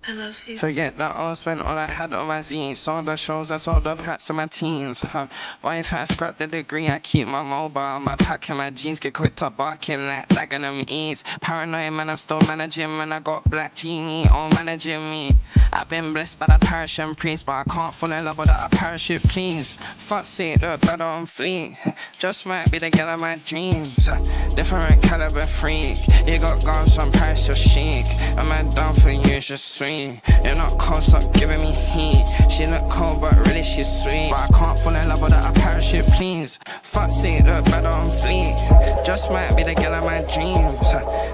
I love you. Forget that I spent all I had on my zines. Saw the shows, I saw the packs of my teens. Wife I scrapped the degree, I keep my mobile, my pack and my jeans. Get quick to barking like lagging them ease. Paranoid man, I'm still managing. Man, I got black genie, all managing me. I've been blessed by the parish and priest, but I can't fall in love with a parachute, please. Fuck's sake, look better on fleek. Just might be the girl of my dreams. Different caliber freak. You got guns on price, so chic. Am I down for you, just sweet? You're not cold, stop giving me heat. She look cold, but really she's sweet. But I can't fall in love with a parachute, please. Fuck's sake, look better on fleek. Just might be the girl of my dreams.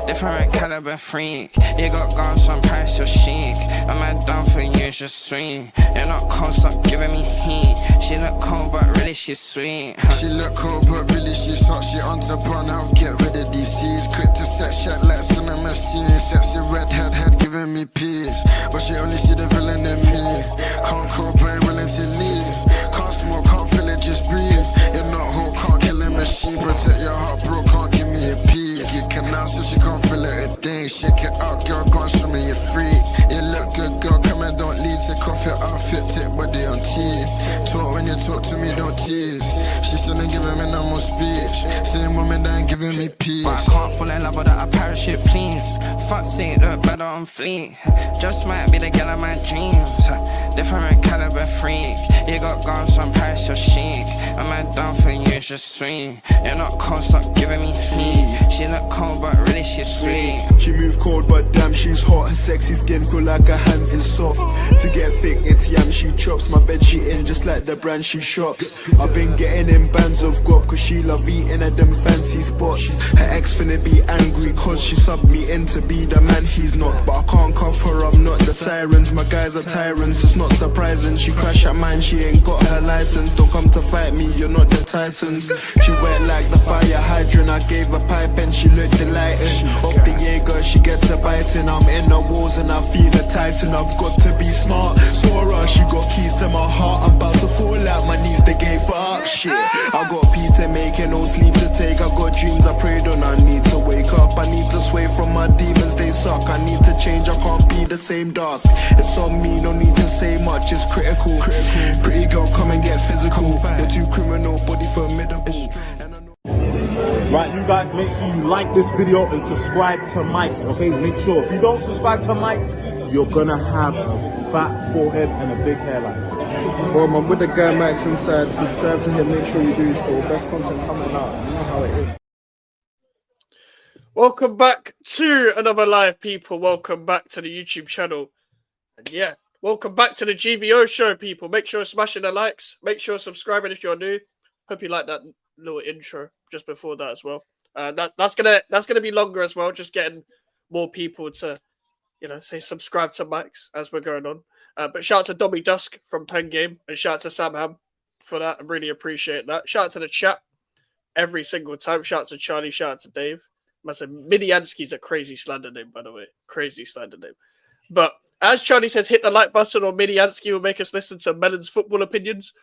Different caliber freak. You got guns on price, so chic. Am I down for you, just sweet? You're not cold, stop giving me heat. She look cold, but really she's sweet. She look cold, but really she's hot. She on to burn out, get rid of these seeds. Quick to set shot like cinema scenes. Sexy redhead head giving me peace, but she only see the villain in me. Can't cooperate, willing to leave. Can't smoke, can't feel it, just breathe. You're not whole, can't kill a machine. Protect your heart, bro, can't give me a piece. You can now, so she can't feel it a thing. Shake it out, girl, go and show me you're free. You look good, girl, come and don't leave. Take off your outfit, take body on tea. Talk when you talk to me, don't tease. She still ain't giving me no more speech. Same woman that ain't giving me peace. But I can't fall in love with a parachute, please. Fuck's sake, look better on fleek. Just might be the girl of my dreams. Different caliber freak. You got guns on price, so chic. Am I down for you, just sweet? You're not cold, stop giving me heat. She look cold, but really she's sweet. She move cold, but damn, she's hot. Her sexy skin feel like her hands is soft. To get thick, it's yam she chops. My bed she in just like the brand she shops. I've been getting in bands of guap, cause she love eating at them fancy spots. Her ex finna be angry, cause she subbed me in to be the man he's not. But I can't cuff her, I'm not the sirens. My guys are tyrants, it's not surprising. She crash at mine, she ain't got her license. Don't come to fight me, you're not the Tysons. She wet like the fire hydrant. I gave her pipe and she looked delighted. Off the Jaeger, she gets a biting. I'm in the walls and I feel a titan. I've got to be smart. Sora, she got keys to my heart. I'm about to fall out my knees, they gave up. Shit, I got peace to make and no sleep to take. I got dreams I prayed on, I need to wake up. I need to sway from my demons, they suck. I need to change, I can't be the same dusk. It's on me, no need to say much, it's critical. Pretty girl, come and get physical. You're too criminal, body formidable. Right, you guys, make sure you like this video and subscribe to Mike's, okay? Make sure, if you don't subscribe to Mike, you're gonna have a fat forehead and a big hairline. I'm with the guy Max inside. Subscribe to him, make sure you do still. Best content coming out. You know how it is. Welcome back to another live, people. Welcome back to the YouTube channel. And yeah, welcome back to the GVO show, people. Make sure you're smashing the likes. Make sure you're subscribing if you're new. Hope you like that little intro just before that as well. That's gonna be longer as well. Just getting more people to, say subscribe to Max as we're going on. But shout out to Dobby Dusk from Pen Game and shout out to Sam Ham for that. I really appreciate that. Shout out to the chat every single time. Shout out to Charlie. Shout out to Dave. I said Midiansky's a crazy slander name, by the way. Crazy slander name. But as Charlie says, hit the like button or Midiansky will make us listen to Melon's football opinions.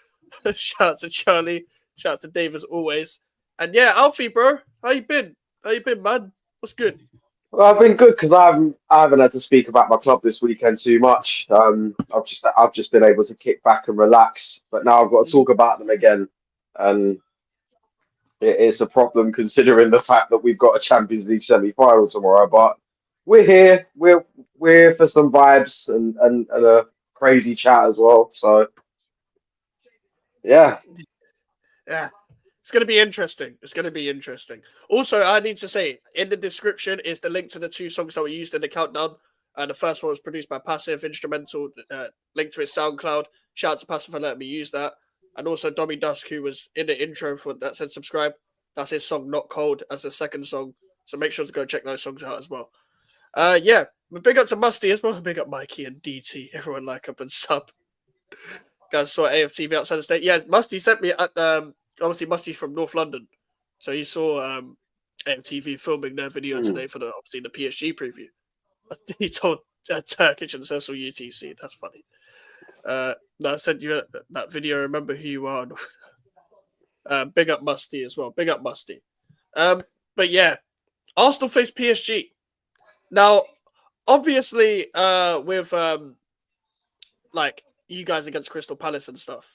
Shout out to Charlie. Shout out to Dave as always. And yeah, Alfie, bro, how you been? How you been, man? What's good? Well, I've been good because I haven't had to speak about my club this weekend too much. I've just been able to kick back and relax, but now I've got to talk about them again, and it's a problem considering the fact that we've got a Champions League semi-final tomorrow. But we're here, we're here for some vibes and a crazy chat as well. So yeah. Yeah. It's going to be interesting. It's going to be interesting. Also, I need to say, in the description is the link to the two songs that we used in the countdown. The first one was produced by Passive, instrumental, link to his SoundCloud. Shout out to Passive for letting me use that. And also Dobby Dusk, who was in the intro for that said subscribe. That's his song, Not Cold, as the second song. So make sure to go check those songs out as well. Yeah, but big up to Musty as well. Big up Mikey and DT. Everyone like up and sub. Guys saw AFTV outside the state. Yeah, Musty sent me at obviously Musty's from North London, so he saw AFTV filming their video today for the PSG preview. He told Turkish and Cecil UTC. That's funny. No, I sent you that video. Remember who you are. Big up Musty as well. Big up Musty. But yeah, Arsenal face PSG. Now, obviously, with like you guys against Crystal Palace and stuff,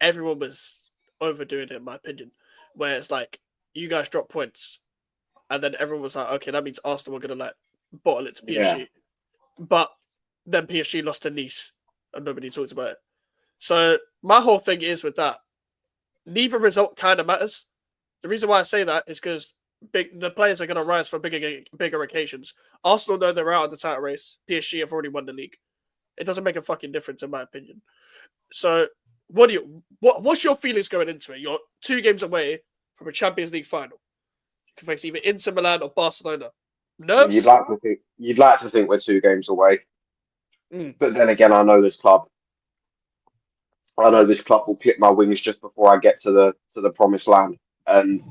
everyone was overdoing it, in my opinion. Where it's like you guys drop points, and then everyone was like, okay, that means Arsenal were gonna like bottle it to Yeah. PSG, but then PSG lost to Nice, and nobody talked about it. So my whole thing is with that, neither result kind of matters. The reason why I say that is because the players are going to rise for bigger occasions. Arsenal know they're out of the title race. PSG have already won the league. It doesn't make a fucking difference, in my opinion. So, what's your feelings going into it? You're 2 games away from a Champions League final. You can face either Inter Milan or Barcelona. Well, you'd Nerves? like to think we're 2 games away, Mm, but then again, I know this club. I know fair. this club will clip my wings just before I get to the promised land, and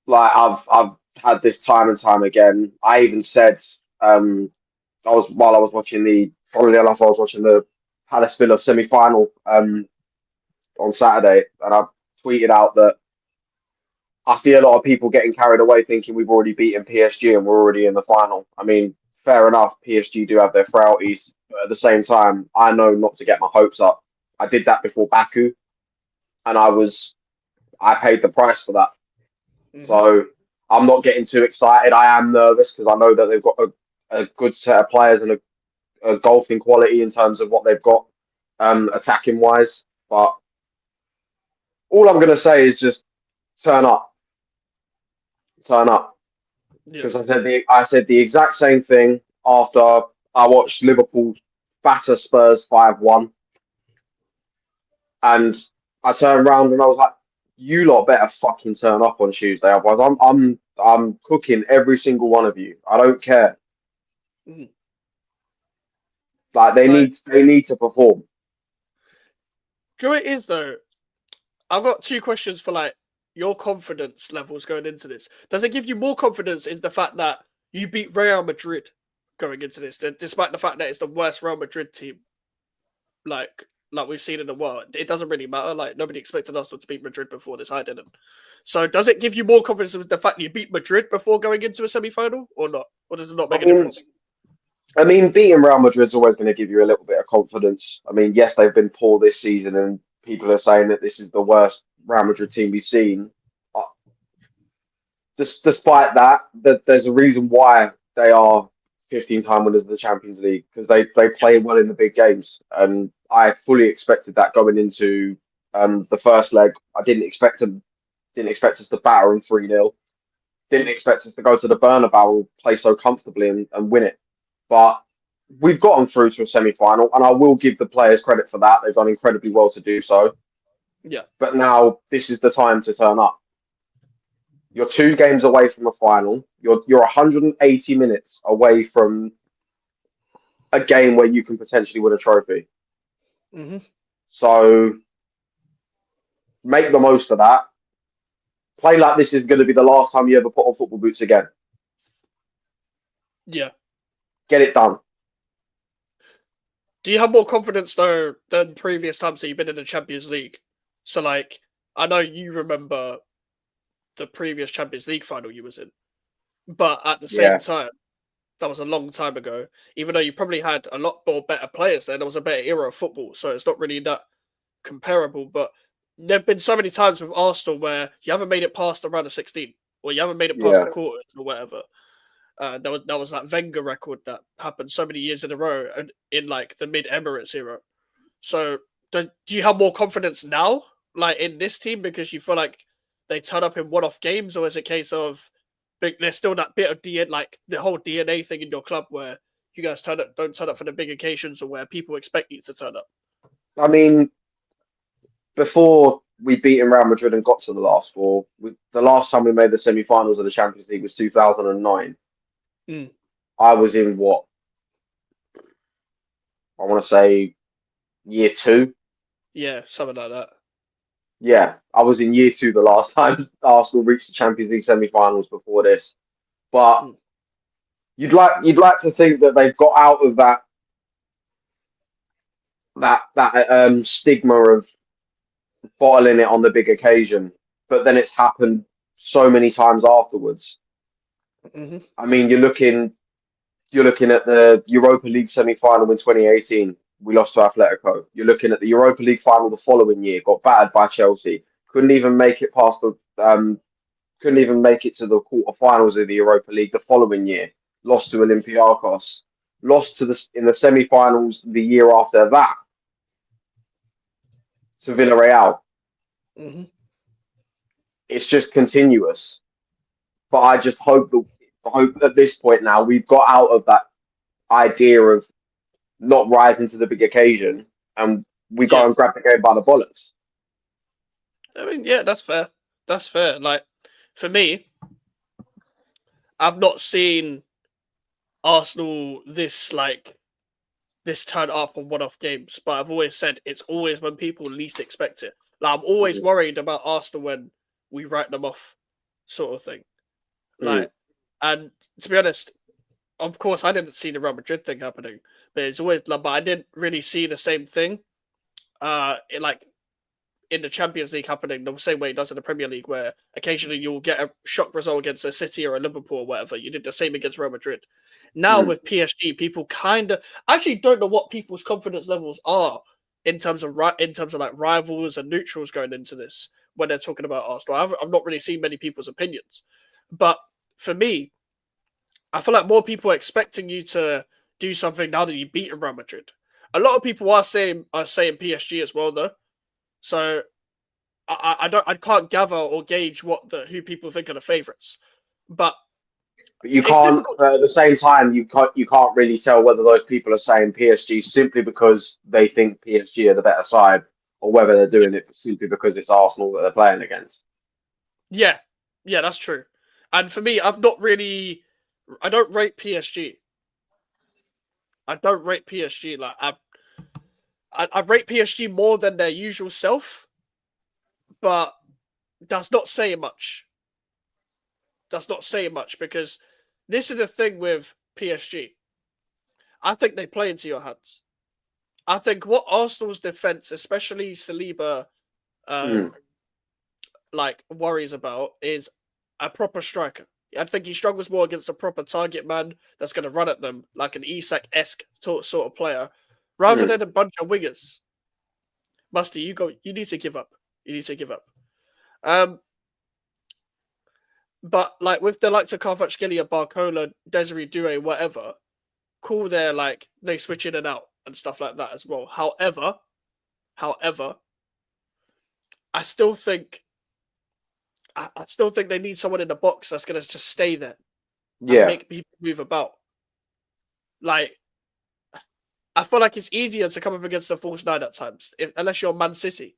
like I've had this time and time again. I even said while I was watching funnily enough, I was watching the Palace Villa semi final on Saturday, and I tweeted out that I see a lot of people getting carried away thinking we've already beaten PSG and we're already in the final. I mean, fair enough, PSG do have their frailties, but at the same time, I know not to get my hopes up. I did that before Baku, and I paid the price for that. Mm-hmm. So I'm not getting too excited. I am nervous because I know that they've got a good set of players and a golfing quality in terms of what they've got attacking wise. But all I'm going to say is just turn up, turn up. Yeah. Because I said the exact same thing after I watched Liverpool batter Spurs 5-1, and I turned around and I was like, "You lot better fucking turn up on Tuesday, otherwise I'm cooking every single one of you. I don't care. Mm. Like they Like, need to perform." do you know what it is though? I've got 2 questions for like your confidence levels going into this. Does it give you more confidence in the fact that you beat Real Madrid going into this, despite the fact that it's the worst Real Madrid team like we've seen in the world? It doesn't really matter. Like nobody expected Arsenal to beat Madrid before this. I didn't. So does it give you more confidence with the fact that you beat Madrid before going into a semi-final, or not? Or does it not I make a mean, difference? beating Real Madrid's always going to give you a little bit of confidence. I mean, yes, they've been poor this season, and people are saying that this is the worst Real Madrid team we've seen. Despite that, there's a reason why they are 15-time winners of the Champions League because they play well in the big games, and I fully expected that going into the first leg. I didn't expect us to batter them 3-0. Didn't expect us to go to the Bernabeu and play so comfortably and win it. But we've gotten through to a semi-final, and I will give the players credit for that. They've done incredibly well to do so. Yeah. But now this is the time to turn up. You're 2 games away from the final. You're 180 minutes away from a game where you can potentially win a trophy. Mm-hmm. So make the most of that. Play like this is going to be the last time you ever put on football boots again. Yeah. Get it done. Do you have more confidence though than previous times that you've been in the Champions League? So like, I know you remember the previous Champions League final you was in, but at the same Yeah. time, that was a long time ago. Even though you probably had a lot more better players then, there was a better era of football, so it's not really that comparable. But there've been so many times with Arsenal where you haven't made it past the round of 16, or you haven't made it past Yeah. the quarters or whatever. That was that Wenger record that happened so many years in a row, and in like the mid Emirates era. So do you have more confidence now, like in this team, because you feel like they turn up in one-off games, or is it a case of there's still that bit of DNA, like the whole DNA thing in your club where you guys don't turn up for the big occasions, or where people expect you to turn up? I mean, before we beat Real Madrid and got to the last four, the last time we made the semi-finals of the Champions League was 2009. Mm. I was in what? I want to say year 2. Yeah, something like that. Yeah, I was in year 2 the last time Arsenal reached the Champions League semi-finals before this. But Mm. you'd like to think that they've got out of that stigma of bottling it on the big occasion, but then it's happened so many times afterwards. Mm-hmm. I mean, you're looking. You're looking at the Europa League semi-final in 2018. We lost to Atletico. You're looking at the Europa League final the following year. Got battered by Chelsea. Couldn't even make it past the. Couldn't even make it to the quarterfinals of the Europa League the following year. Lost to Olympiacos. Lost to the in the semi-finals the year after that to Villarreal. Hmm. It's just continuous. But I just hope at this point now we've got out of that idea of not rising to the big occasion, and we go Yeah. and grab the game by the bollocks. I mean, yeah, that's fair. That's fair. Like, for me, I've not seen Arsenal this turn up on one-off games, but I've always said it's always when people least expect it. Like, I'm always Mm, worried about Arsenal when we write them off, sort of thing. mm. Like, and to be honest, of course, I didn't see the Real Madrid thing happening, but it's always like, but I didn't really see the same thing. Like in the Champions League happening the same way it does in the Premier League, where occasionally you'll get a shock result against a City or a Liverpool or whatever. You did the same against Real Madrid. Now Mm. with PSG, people kind of actually don't know what people's confidence levels are in terms of like rivals and neutrals going into this when they're talking about Arsenal. I've not really seen many people's opinions, but for me, I feel like more people are expecting you to do something now that you beat Real Madrid. A lot of people are saying PSG as well though. So I can't gather or gauge who people think are the favourites, but But you it's can't. difficult. At the same time, you can't really tell whether those people are saying PSG simply because they think PSG are the better side, or whether they're doing it simply because it's Arsenal that they're playing against. Yeah, yeah, that's true. And for me, I don't rate PSG. I don't rate PSG like I rate PSG more than their usual self, but that's not saying much. That's not saying much because this is the thing with PSG. I think they play into your hands. I think what Arsenal's defense, especially Saliba, Mm. um, like worries about is a proper striker. I think he struggles more against a proper target man that's going to run at them like an Isak-esque sort of player, rather Mm. than a bunch of wingers. Musty, you go. You need to give up. You need to give up. Um, but like with the likes of Kvaratskhelia, Barcola, Desiree Doué, whatever, cool. They're like they switch in and out and stuff like that as well. However, I still think I still think they need someone in the box that's going to just stay there and Yeah. make people move about. Like, I feel like it's easier to come up against the false nine at times, unless you're Man City.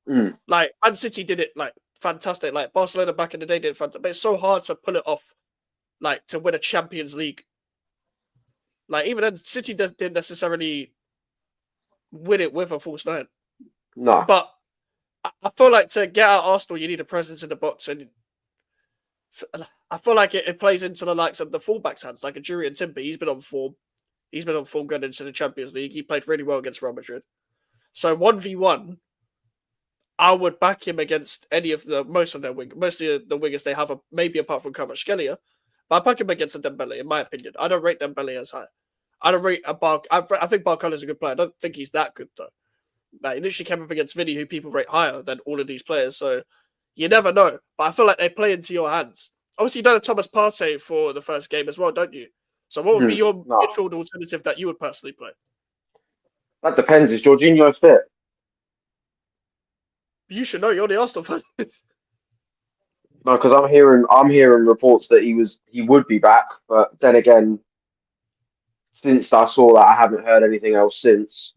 Mm. Like, Man City did it like fantastic. Like Barcelona back in the day did it fantastic, but it's so hard to pull it off. Like to win a Champions League. Like even then, City didn't necessarily win it with a false nine. No. But I feel like to get out Arsenal, you need a presence in the box, and I feel like it plays into the likes of the fullbacks' hands, like a Jurian Timber. He's been on form. He's been on form going into the Champions League. He played really well against Real Madrid. So 1v1, I would back him against most of the wingers they have, maybe apart from Kvaratskhelia. But I back him against a Dembele, in my opinion. I don't rate Dembele as high. I don't rate I think Barcola is a good player. I don't think he's that good though. Like, he literally came up against Vinny, who people rate higher than all of these players. So you never know. But I feel like they play into your hands. Obviously, you don't have Thomas Partey for the first game as well, don't you? So what would be Mm. your No. midfield alternative that you would personally play? That depends. Is Jorginho fit? You should know. You're the Arsenal fan. No, because I'm hearing reports that he would be back, but then again, since I saw that, I haven't heard anything else since.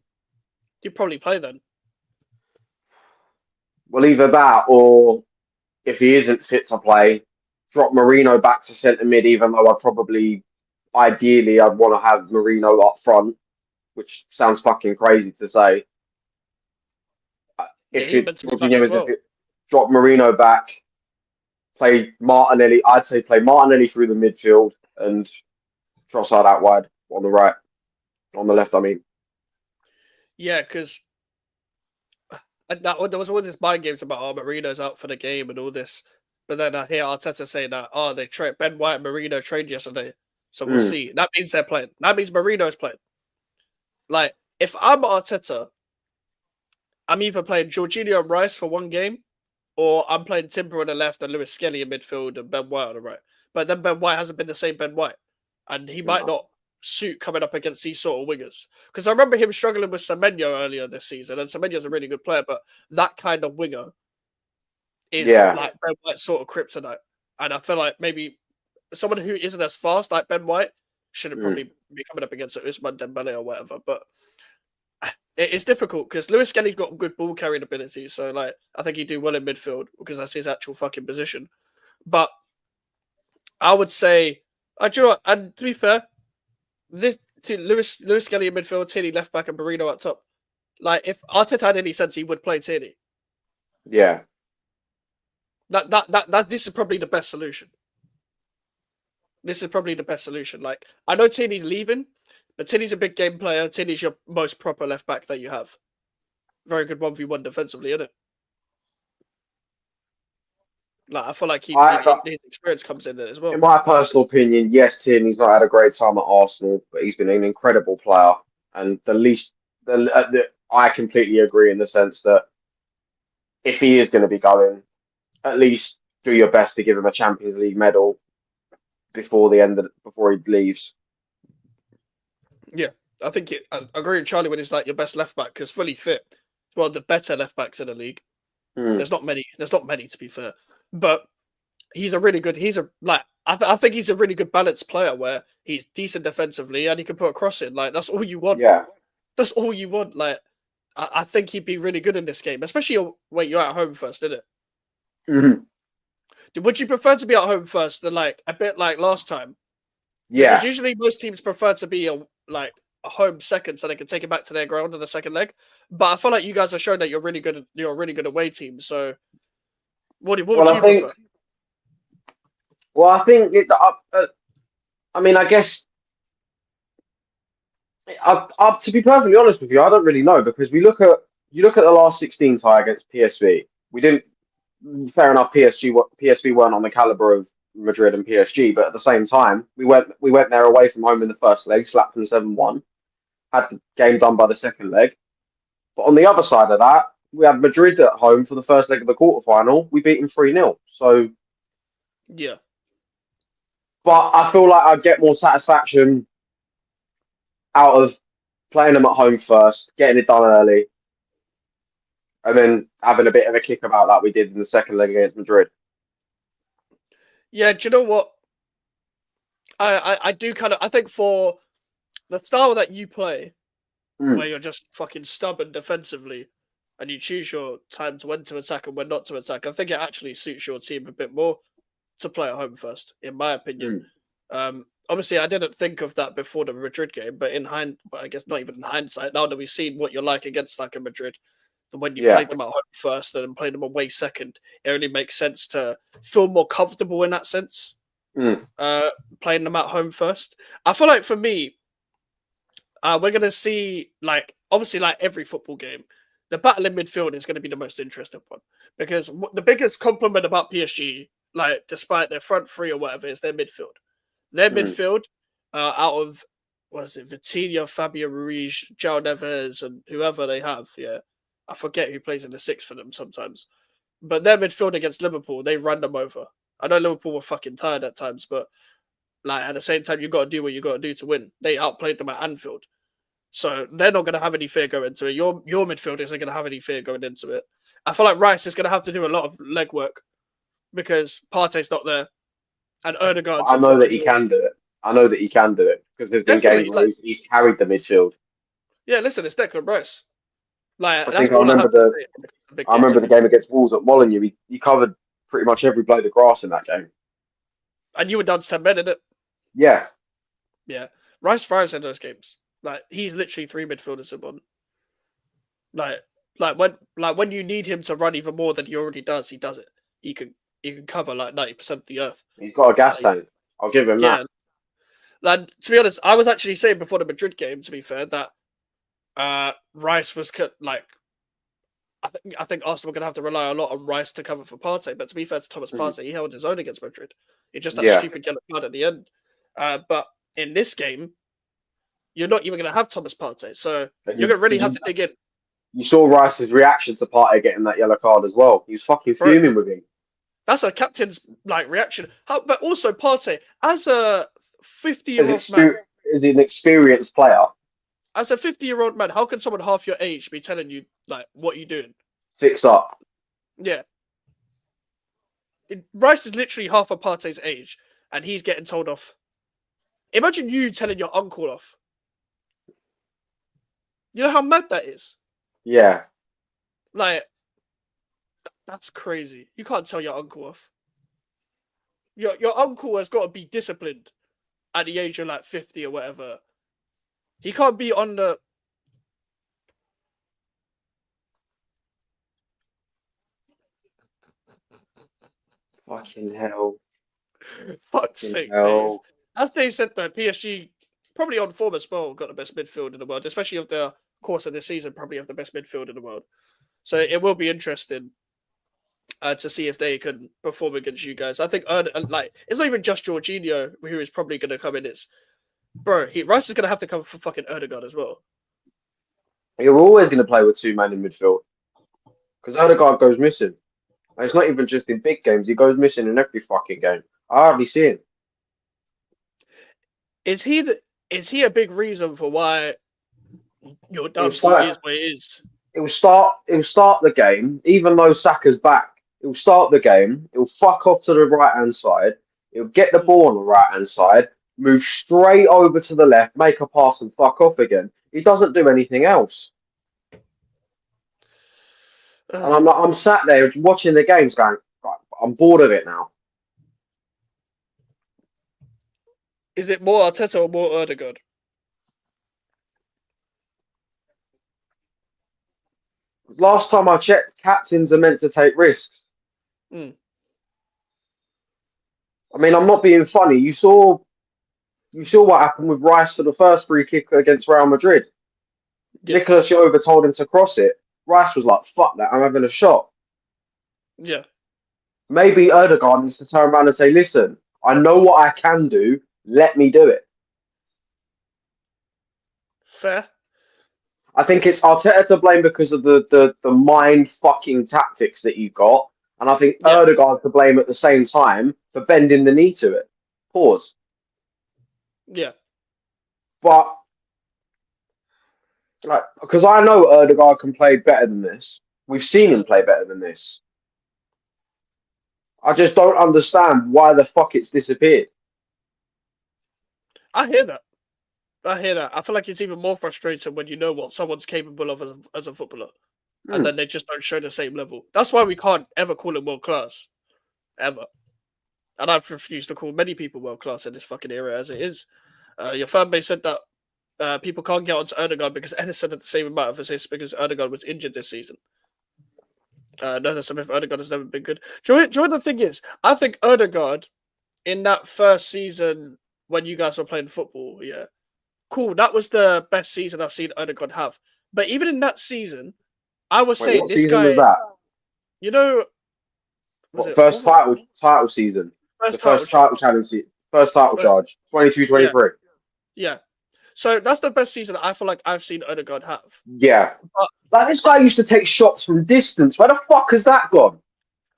You'd probably play then. Well, either that or if he isn't fit to play, drop Marino back to centre mid. Even though ideally, I'd want to have Marino up front, which sounds fucking crazy to say. Yeah, If he's it meant to be back Jorginho as is if well. it drop Marino back, play Martinelli. I'd say play Martinelli through the midfield and Trossard out wide on the right, on the left. I mean, Yeah, because there was always this mind games about Marino's out for the game and all this, but then I hear Arteta saying that they Ben White and Marino trained yesterday. So we'll see. That means they're playing. That means Marino's playing. Like, if I'm Arteta, I'm either playing Jorginho and Rice for one game, or I'm playing Timber on the left and Lewis Skelly in midfield and Ben White on the right. But then Ben White hasn't been the same Ben White. And he might not suit coming up against these sort of wingers. Because I remember him struggling with Semenyo earlier this season, and Semenyo's a really good player, but that kind of winger is like Ben White's sort of kryptonite. And I feel like maybe someone who isn't as fast like Ben White shouldn't probably be coming up against Ousmane Dembele or whatever. But it's difficult because Lewis Skelly's got good ball carrying ability. So, like, I think he'd do well in midfield because that's his actual fucking position. But I would say, do you know what? And to be fair, Lewis Skelly in midfield, Tierney left back, and Marino up top. Like, if Arteta had any sense, he would play Tierney. Yeah. This is probably the best solution. This is probably the best solution. Like, I know Tierney's leaving, but Tierney's a big game player. Tierney's your most proper left back that you have. Very good 1v1 defensively, isn't it? Like, I feel like his experience comes in there as well. In my personal opinion, yes, Tierney's not had a great time at Arsenal, but he's been an incredible player. And I completely agree in the sense that if he is going to be going, at least do your best to give him a Champions League medal before he leaves. Yeah, I agree with Charlie when it's like your best left back because fully fit. Well, the better left backs in the league. There's not many to be fair, but he's a really good. I think he's a really good balanced player where he's decent defensively and he can put a cross in. Like, that's all you want. Yeah, that's all you want. Like, I think he'd be really good in this game, especially when you're at home first, isn't it? Mm-hmm. Would you prefer to be at home first than like a bit like last time? Yeah. Because usually most teams prefer to be a home second so they can take it back to their ground in the second leg. But I feel like you guys have shown that you're a really good away team. So what would you prefer? Well, I think I mean, I guess to be perfectly honest with you, I don't really know because you look at the last 16 tie against PSV. We didn't. Fair enough. PSV weren't on the caliber of Madrid and PSG, but at the same time, we went there away from home in the first leg, slapped them 7-1, had the game done by the second leg. But on the other side of that, we had Madrid at home for the first leg of the quarterfinal. We beat them 3-0. So yeah. But I feel like I'd get more satisfaction out of playing them at home first, getting it done early, and then having a bit of a kick about that we did in the second leg against Madrid. Yeah, do you know what? I do kind of. I think for the style that you play, where you're just fucking stubborn defensively, and you choose your times when to attack and when not to attack, I think it actually suits your team a bit more to play at home first, in my opinion. Obviously, I didn't think of that before the Madrid game, but I guess not even in hindsight, now that we've seen what you're like against like a Madrid, and when you played them at home first and then played them away second, it only makes sense to feel more comfortable in that sense. Playing them at home first. I feel like for me, we're going to see, like, obviously, like every football game, the battle in midfield is going to be the most interesting one because the biggest compliment about PSG, like, despite their front three or whatever, is their midfield. Their midfield, out of, was it Vitinha, Fabio Ruiz, João Neves, and whoever they have, I forget who plays in the six for them sometimes. But their midfield against Liverpool, they ran them over. I know Liverpool were fucking tired at times, but like at the same time, you got to do what you got to do to win. They outplayed them at Anfield. So they're not going to have any fear going into it. Your midfield isn't going to have any fear going into it. I feel like Rice is going to have to do a lot of legwork because Partey's not there. And Odegaard's I know that he can do it. I know that he can do it because there's been games where he's carried the midfield. Yeah, listen, it's Declan Rice. Like, I remember the game against Wolves at Molineux. He covered pretty much every blade of grass in that game. And you were down to 10 men, didn't it? Yeah. Yeah. Rice thrives in those games. Like, he's literally three midfielders in one. Like when you need him to run even more than he already does, he does it. He can cover like 90% of the earth. He's got a gas tank. I'll give him that. Like, to be honest, I was actually saying before the Madrid game, to be fair, that Rice was like, I think Arsenal were going to have to rely a lot on Rice to cover for Partey. But to be fair to Thomas Partey, he held his own against Madrid. He just had a stupid yellow card at the end. But in this game, you're not even going to have Thomas Partey. So And you're going to really have to dig in. you saw Rice's reaction to Partey getting that yellow card as well. He was fucking Bro, fuming with him. that's a captain's like reaction. But also Partey, as a 50-year-old As man, an experienced player, as a 50-year-old man, how can someone half your age be telling you like what you doing? fix up. Yeah. Rice is literally half of Partey's age, and he's getting told off. Imagine you telling your uncle off. You know how mad that is? Yeah. Like, that's crazy. You can't tell your uncle off. Your uncle has got to be disciplined at the age of like 50 or whatever. He can't be on the... Fucking hell. Fuck's Fucking sake, Dave. hell. As Dave said, though, PSG probably on form as well got the best midfield in the world, especially of the course of this season, probably have the best midfield in the world. So it will be interesting to see if they can perform against you guys. I think it's not even just Jorginho who is probably going to come in. It's Rice is going to have to come for fucking Erdogan as well. You're always going to play with two men in midfield because Odegaard goes missing. And it's not even just in big games; he goes missing in every fucking game. I hardly see him. Is he a big reason for why your downfall is where it is? It will start the game, even though Saka's back. It will start the game. It will fuck off to the right hand side. It will get the ball on the right hand side, move straight over to the left, make a pass, and fuck off again. He doesn't do anything else. And I'm sat there watching the games, going, right, I'm bored of it now. Is it more Arteta or more Erdogan? Last time I checked, captains are meant to take risks. Mm. I mean, I'm not being funny. You saw what happened with Rice for the first free kick against Real Madrid. Yeah. Nicolas Jova told him to cross it. Rice was like, fuck that, I'm having a shot. Yeah. Maybe Erdogan needs to turn around and say, listen, I know what I can do. Let me do it. Fair. I think it's Arteta to blame because of the mind fucking tactics that you've got. And I think Erdogan to blame at the same time for bending the knee to it. Pause. Yeah. But like, because I know Erdogan can play better than this. We've seen him play better than this. I just don't understand why the fuck it's disappeared. I hear that. I feel like it's even more frustrating when you know what someone's capable of as a footballer. And then they just don't show the same level. That's why we can't ever call him world class. Ever. And I've refused to call many people world class in this fucking era as it is. Your fan base said that people can't get onto Erdogan because Edison had the same amount of assists because Erdogan was injured this season. Notice if Erdogan has never been good. Do you know what the thing is? I think Erdogan in that first season when you guys were playing football, yeah, cool. That was the best season I've seen Erdogan have. But even in that season, I was saying this guy. Was that? You know, first title season. First title challenge. First title charge. 22-23. Yeah. So that's the best season I feel like I've seen Erdogan have. Yeah. Like this guy used to take shots from distance. Where the fuck has that gone?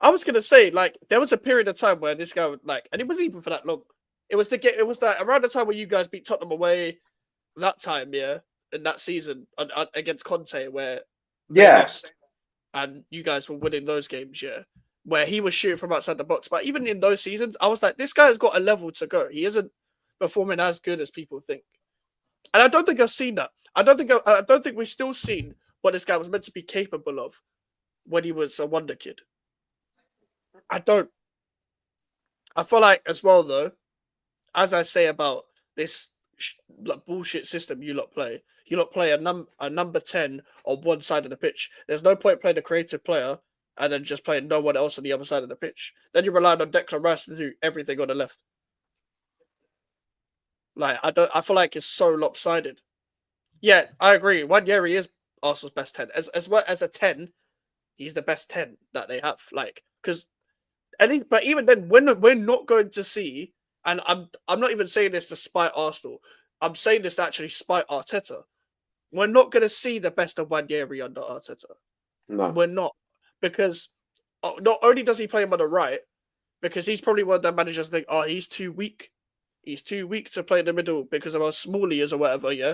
I was gonna say, like, there was a period of time where this guy would and it wasn't even for that long. It was that around the time where you guys beat Tottenham away that time, yeah, in that season against Conte where they lost and you guys were winning those games, yeah, where he was shooting from outside the box. But even in those seasons, I was like, this guy's got a level to go. He isn't performing as good as people think. And I don't think I've seen that. I don't think we've still seen what this guy was meant to be capable of when he was a wonder kid. I don't. I feel like as well though, as I say about this bullshit system you lot play a number 10 on one side of the pitch. There's no point playing a creative player and then just playing no one else on the other side of the pitch. Then you're relying on Declan Rice to do everything on the left. Like I feel like it's so lopsided. Yeah, I agree. 1 year he is Arsenal's best 10. As well as a 10, he's the best 10 that they have. Like, because but even then, we're not going to see and I'm not even saying this to spite Arsenal. I'm saying this to actually spite Arteta. We're not going to see the best of Wanyeri under Arteta. No. We're not, because not only does he play him on the right, because he's probably one of the managers think, oh, he's too weak. He's too weak to play in the middle because of how small he is or whatever, yeah?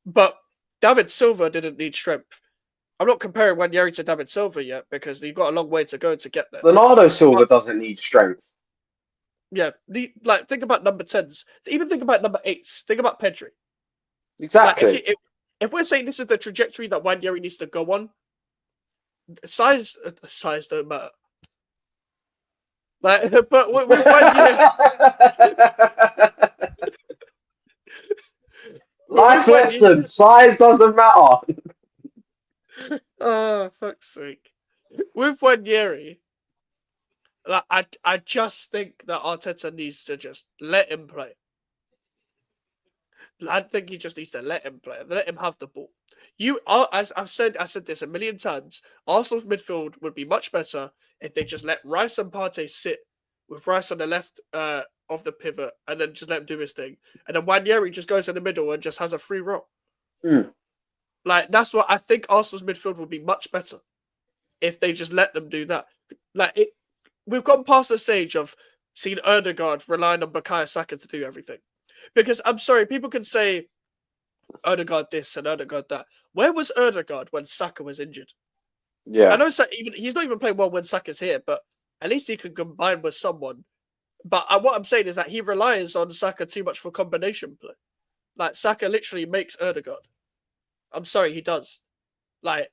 But David Silva didn't need strength. I'm not comparing Wanyeri to David Silva yet because you've got a long way to go to get there. Bernardo Silva doesn't need strength. Yeah, think about number 10s. Even think about number 8s. Think about Pedri. Exactly. Like if we're saying this is the trajectory that Wanyeri needs to go on, size don't matter. Like, but with Wanyeri, life lesson: size doesn't matter. Oh, fuck's sake! With Wanyeri, like, I just think that Arteta needs to just let him play. I think he just needs to let him play, let him have the ball. As I said this a million times. Arsenal's midfield would be much better if they just let Rice and Partey sit with Rice on the left of the pivot, and then just let him do his thing, and then Wanyeri just goes in the middle and just has a free roll. Like, that's what I think. Arsenal's midfield would be much better if they just let them do that. We've gone past the stage of seeing Ødegaard relying on Bukayo Saka to do everything. Because I'm sorry, people can say Ødegaard this and Ødegaard that. Where was Ødegaard when Saka was injured? Yeah, I know he's not even playing well when Saka's here, but at least he can combine with someone. But what I'm saying is that he relies on Saka too much for combination play. Like, Saka literally makes Ødegaard. I'm sorry, he does. Like,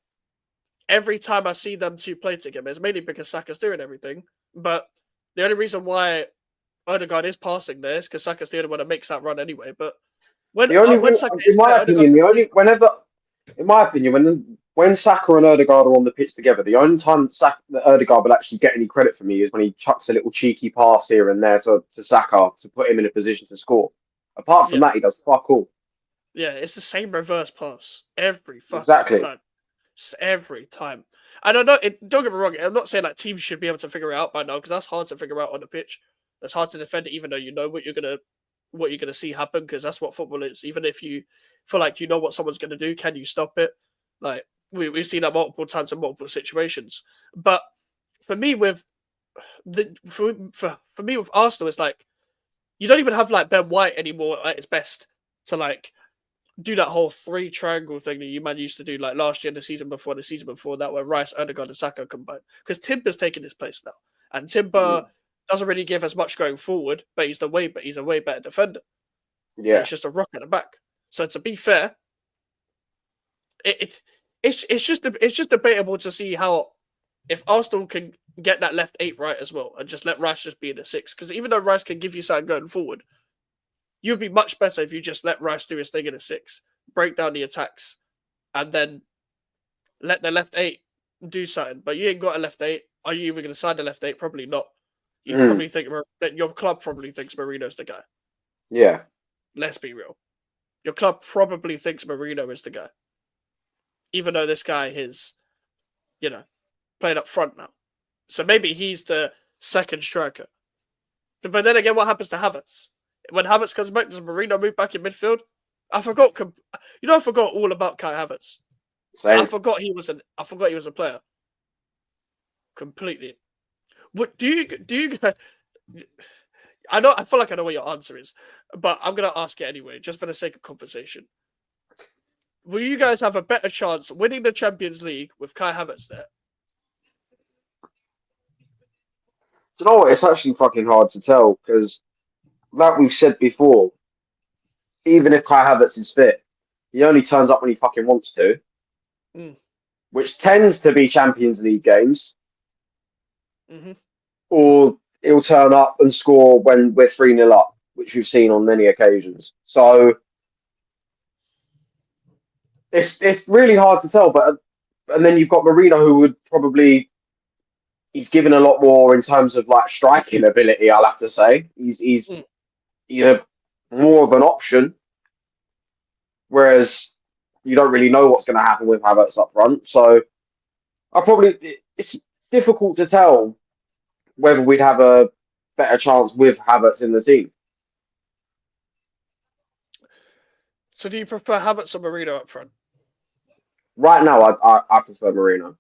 every time I see them two play together, it's mainly because Saka's doing everything. But the only reason why Ødegaard is passing there is because Saka's the only one that makes that run anyway. But when Saka is in my opinion, when Saka and Ødegaard are on the pitch together, the only time that Ødegaard will actually get any credit from me is when he chucks a little cheeky pass here and there to Saka to put him in a position to score. Apart from that, he does fuck all. Yeah, it's the same reverse pass every fucking time. Every time. I don't know. Don't get me wrong. I'm not saying that teams should be able to figure it out by now, because that's hard to figure out on the pitch. That's hard to defend it, even though you know what you're gonna see happen, because that's what football is. Even if you feel like you know what someone's gonna do, can you stop it? Like, we've seen that multiple times in multiple situations. But for me, with Arsenal, it's like you don't even have like Ben White anymore at his best to like do that whole 3 triangle thing that you man used to do like last year, the season before that, where Rice, Ødegaard, and Saka combined. Because Timber's taking his place now, and Timber doesn't really give as much going forward, but he's a way better defender. Yeah, he's just a rock at the back. So to be fair, it's just debatable to see how, if Arsenal can get that left 8 right as well, and just let Rice just be in the 6. Because even though Rice can give you something going forward, you'd be much better if you just let Rice do his thing in a 6, break down the attacks, and then let the left 8 do something. But you ain't got a left 8. Are you even going to sign the left 8? Probably not. You probably think that your club probably thinks Marino's the guy. Yeah. Let's be real. Your club probably thinks Marino is the guy. Even though this guy is, playing up front now. So maybe he's the second striker. But then again, what happens to Havertz? When Havertz comes back, does Marino move back in midfield? I forgot all about Kai Havertz. Same. I forgot he was a player. Completely. What do you? I feel like I know what your answer is, but I'm gonna ask it anyway, just for the sake of conversation. Will you guys have a better chance winning the Champions League with Kai Havertz there? Do you know what? It's actually fucking hard to tell, because, like we've said before, even if Kai Havertz is fit, he only turns up when he fucking wants to, which tends to be Champions League games. Or he'll turn up and score when we're 3-0 up, which we've seen on many occasions. So it's really hard to tell. And then you've got Marino, who would probably, he's given a lot more in terms of like striking ability, I'll have to say. He's more of an option, whereas you don't really know what's going to happen with Havertz up front. So it's difficult to tell whether we'd have a better chance with Havertz in the team. So do you prefer Havertz or Marino up front? Right now, I prefer Marino.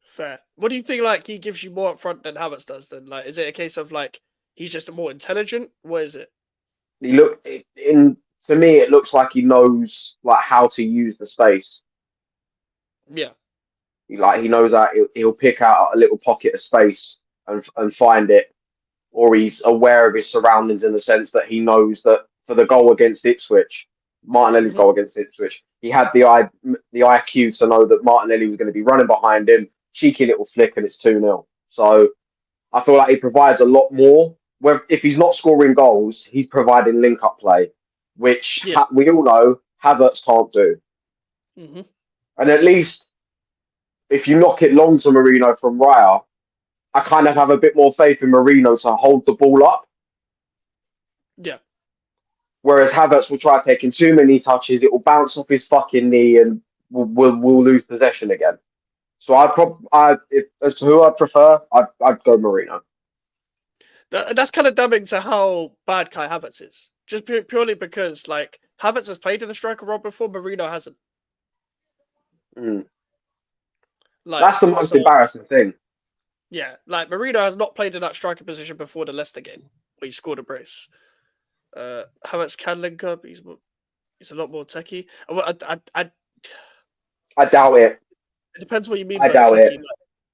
Fair. What do you think? Like he gives you more up front than Havertz does. Then, like, is it a case of like he's just more intelligent? What is it? He look in to me, it looks like he knows like how to use the space. Yeah. He knows that he'll pick out a little pocket of space and find it, or he's aware of his surroundings in the sense that he knows that for the goal against Ipswich, Martinelli's Mhm. goal against Ipswich, he had the IQ to know that Martinelli was going to be running behind him, cheeky little flick, and it's 2-0. So I feel like he provides a lot more. Where if he's not scoring goals, he's providing link up play, which Yeah. we all know Havertz can't do. Hmm. And at least if you knock it long to Marino from Raya, I kind of have a bit more faith in Marino to hold the ball up. Yeah. Whereas Havertz will try taking too many touches, it will bounce off his fucking knee, and we'll lose possession again. So as to who I prefer, I'd go Marino. That's kind of damning to how bad Kai Havertz is. Just purely because like Havertz has played in the striker role before, Marino hasn't. Mm. Like That's the most so, embarrassing thing. yeah. Like Marino has not played in that striker position before the Leicester game where he scored a brace. Havertz can link up. He's a lot more techie. I doubt it. It depends what you mean I by doubt techie. it.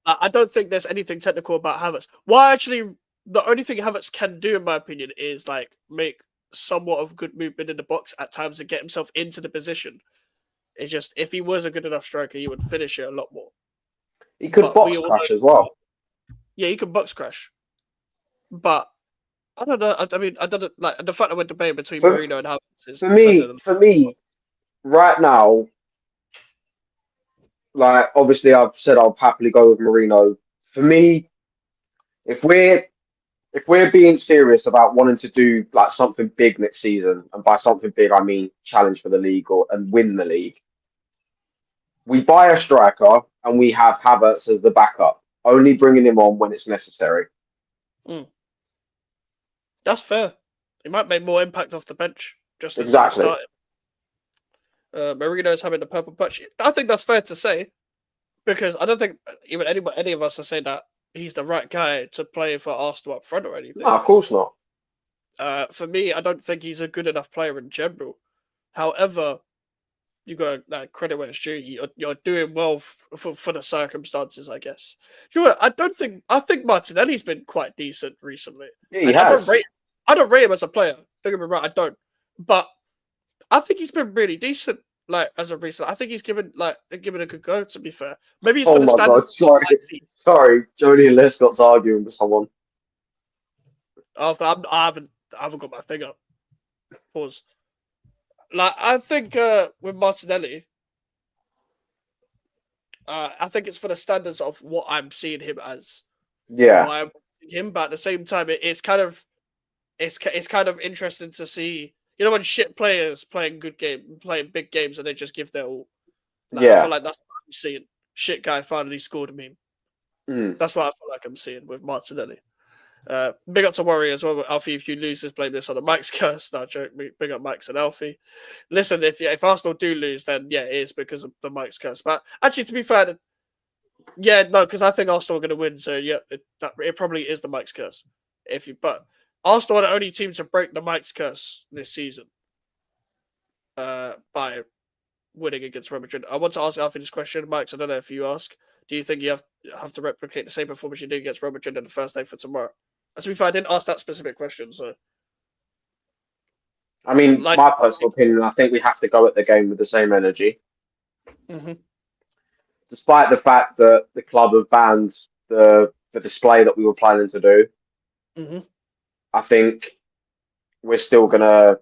Like, I don't think there's anything technical about Havertz. Why actually, the only thing Havertz can do, in my opinion, is like make somewhat of good movement in the box at times to get himself into the position. It's just if he was a good enough striker, he would finish it a lot more. He could But box we all crash know, as well. yeah, he can box crash. But I don't know. I mean, I don't like the fact that we're debating between For, Marino and Havertz is for says me, it. for me, right now, like obviously I've said I'll happily go with Marino. For me, if we're being serious about wanting to do like something big next season, and by something big I mean challenge for the league and win the league, we buy a striker and we have Havertz as the backup, only bringing him on when it's necessary. Mm. That's fair. He might make more impact off the bench just instead of Exactly. starting. Marino's having the purple patch. I think that's fair to say because I don't think even any of us are saying that he's the right guy to play for Arsenal up front or No, anything. of course not. For me, I don't think he's a good enough player in general. However, you got credit where it's due. You're doing well for the circumstances, I guess. Do you know what? I think Martinelli's been quite decent recently. Yeah, he And has. I don't rate him as a player. Don't get me wrong, I don't. But I think he's been really decent. Like as of recent, I think he's given a good go. To be fair, maybe it's for Oh the my standards god, sorry, I see. sorry. Jody and Les got arguing with someone. I haven't got my thing up. Pause. Like I think with Martinelli, I think it's for the standards of what I'm seeing him as and Yeah, why I'm watching him. But at the same time, it's kind of interesting to see. You know when shit players playing big games, and they just give their all. Like I feel yeah. like that's what I'm seeing. Shit guy finally scored a meme. Mm. That's what I feel like I'm seeing with Martinelli. Big up to Warrior as well. Alfie, if you lose this, blame this on the Mike's curse. No joke. Big up Mike's and Alfie. Listen, if Arsenal do lose, then yeah, it is because of the Mike's curse. But actually, to be fair, yeah, no, because I think Arsenal are going to win. So yeah, it probably is the Mike's curse. But Arsenal are the only team to break the Mike's curse this season. By winning against Real Madrid. I want to ask Alfie this question, Mike. I don't know if you ask. Do you think you have to replicate the same performance you did against Real Madrid in the first day for tomorrow? And to be fair, I didn't ask that specific question, so I mean, like, my personal opinion, I think we have to go at the game with the same energy, mm-hmm. despite the fact that the club have banned the display that we were planning to do. Mm-hmm. I think we're still gonna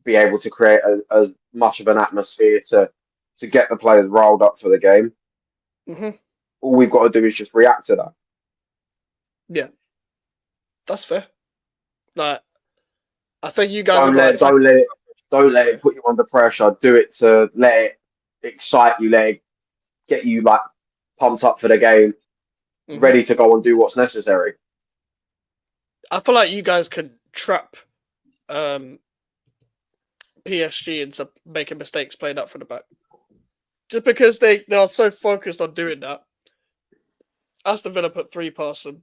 be able to create as much of an atmosphere to get the players riled up for the game. Mm-hmm. All we've got to do is just react to that. Yeah, that's fair. Like, I think you guys Don't have let got don't let it don't let it put you under pressure. Do it to let it excite you, let it get you like pumped up for the game, ready to go and do what's necessary. I feel like you guys could trap PSG into making mistakes playing up from the back. Just because they are so focused on doing that. Aston Villa put 3 past them.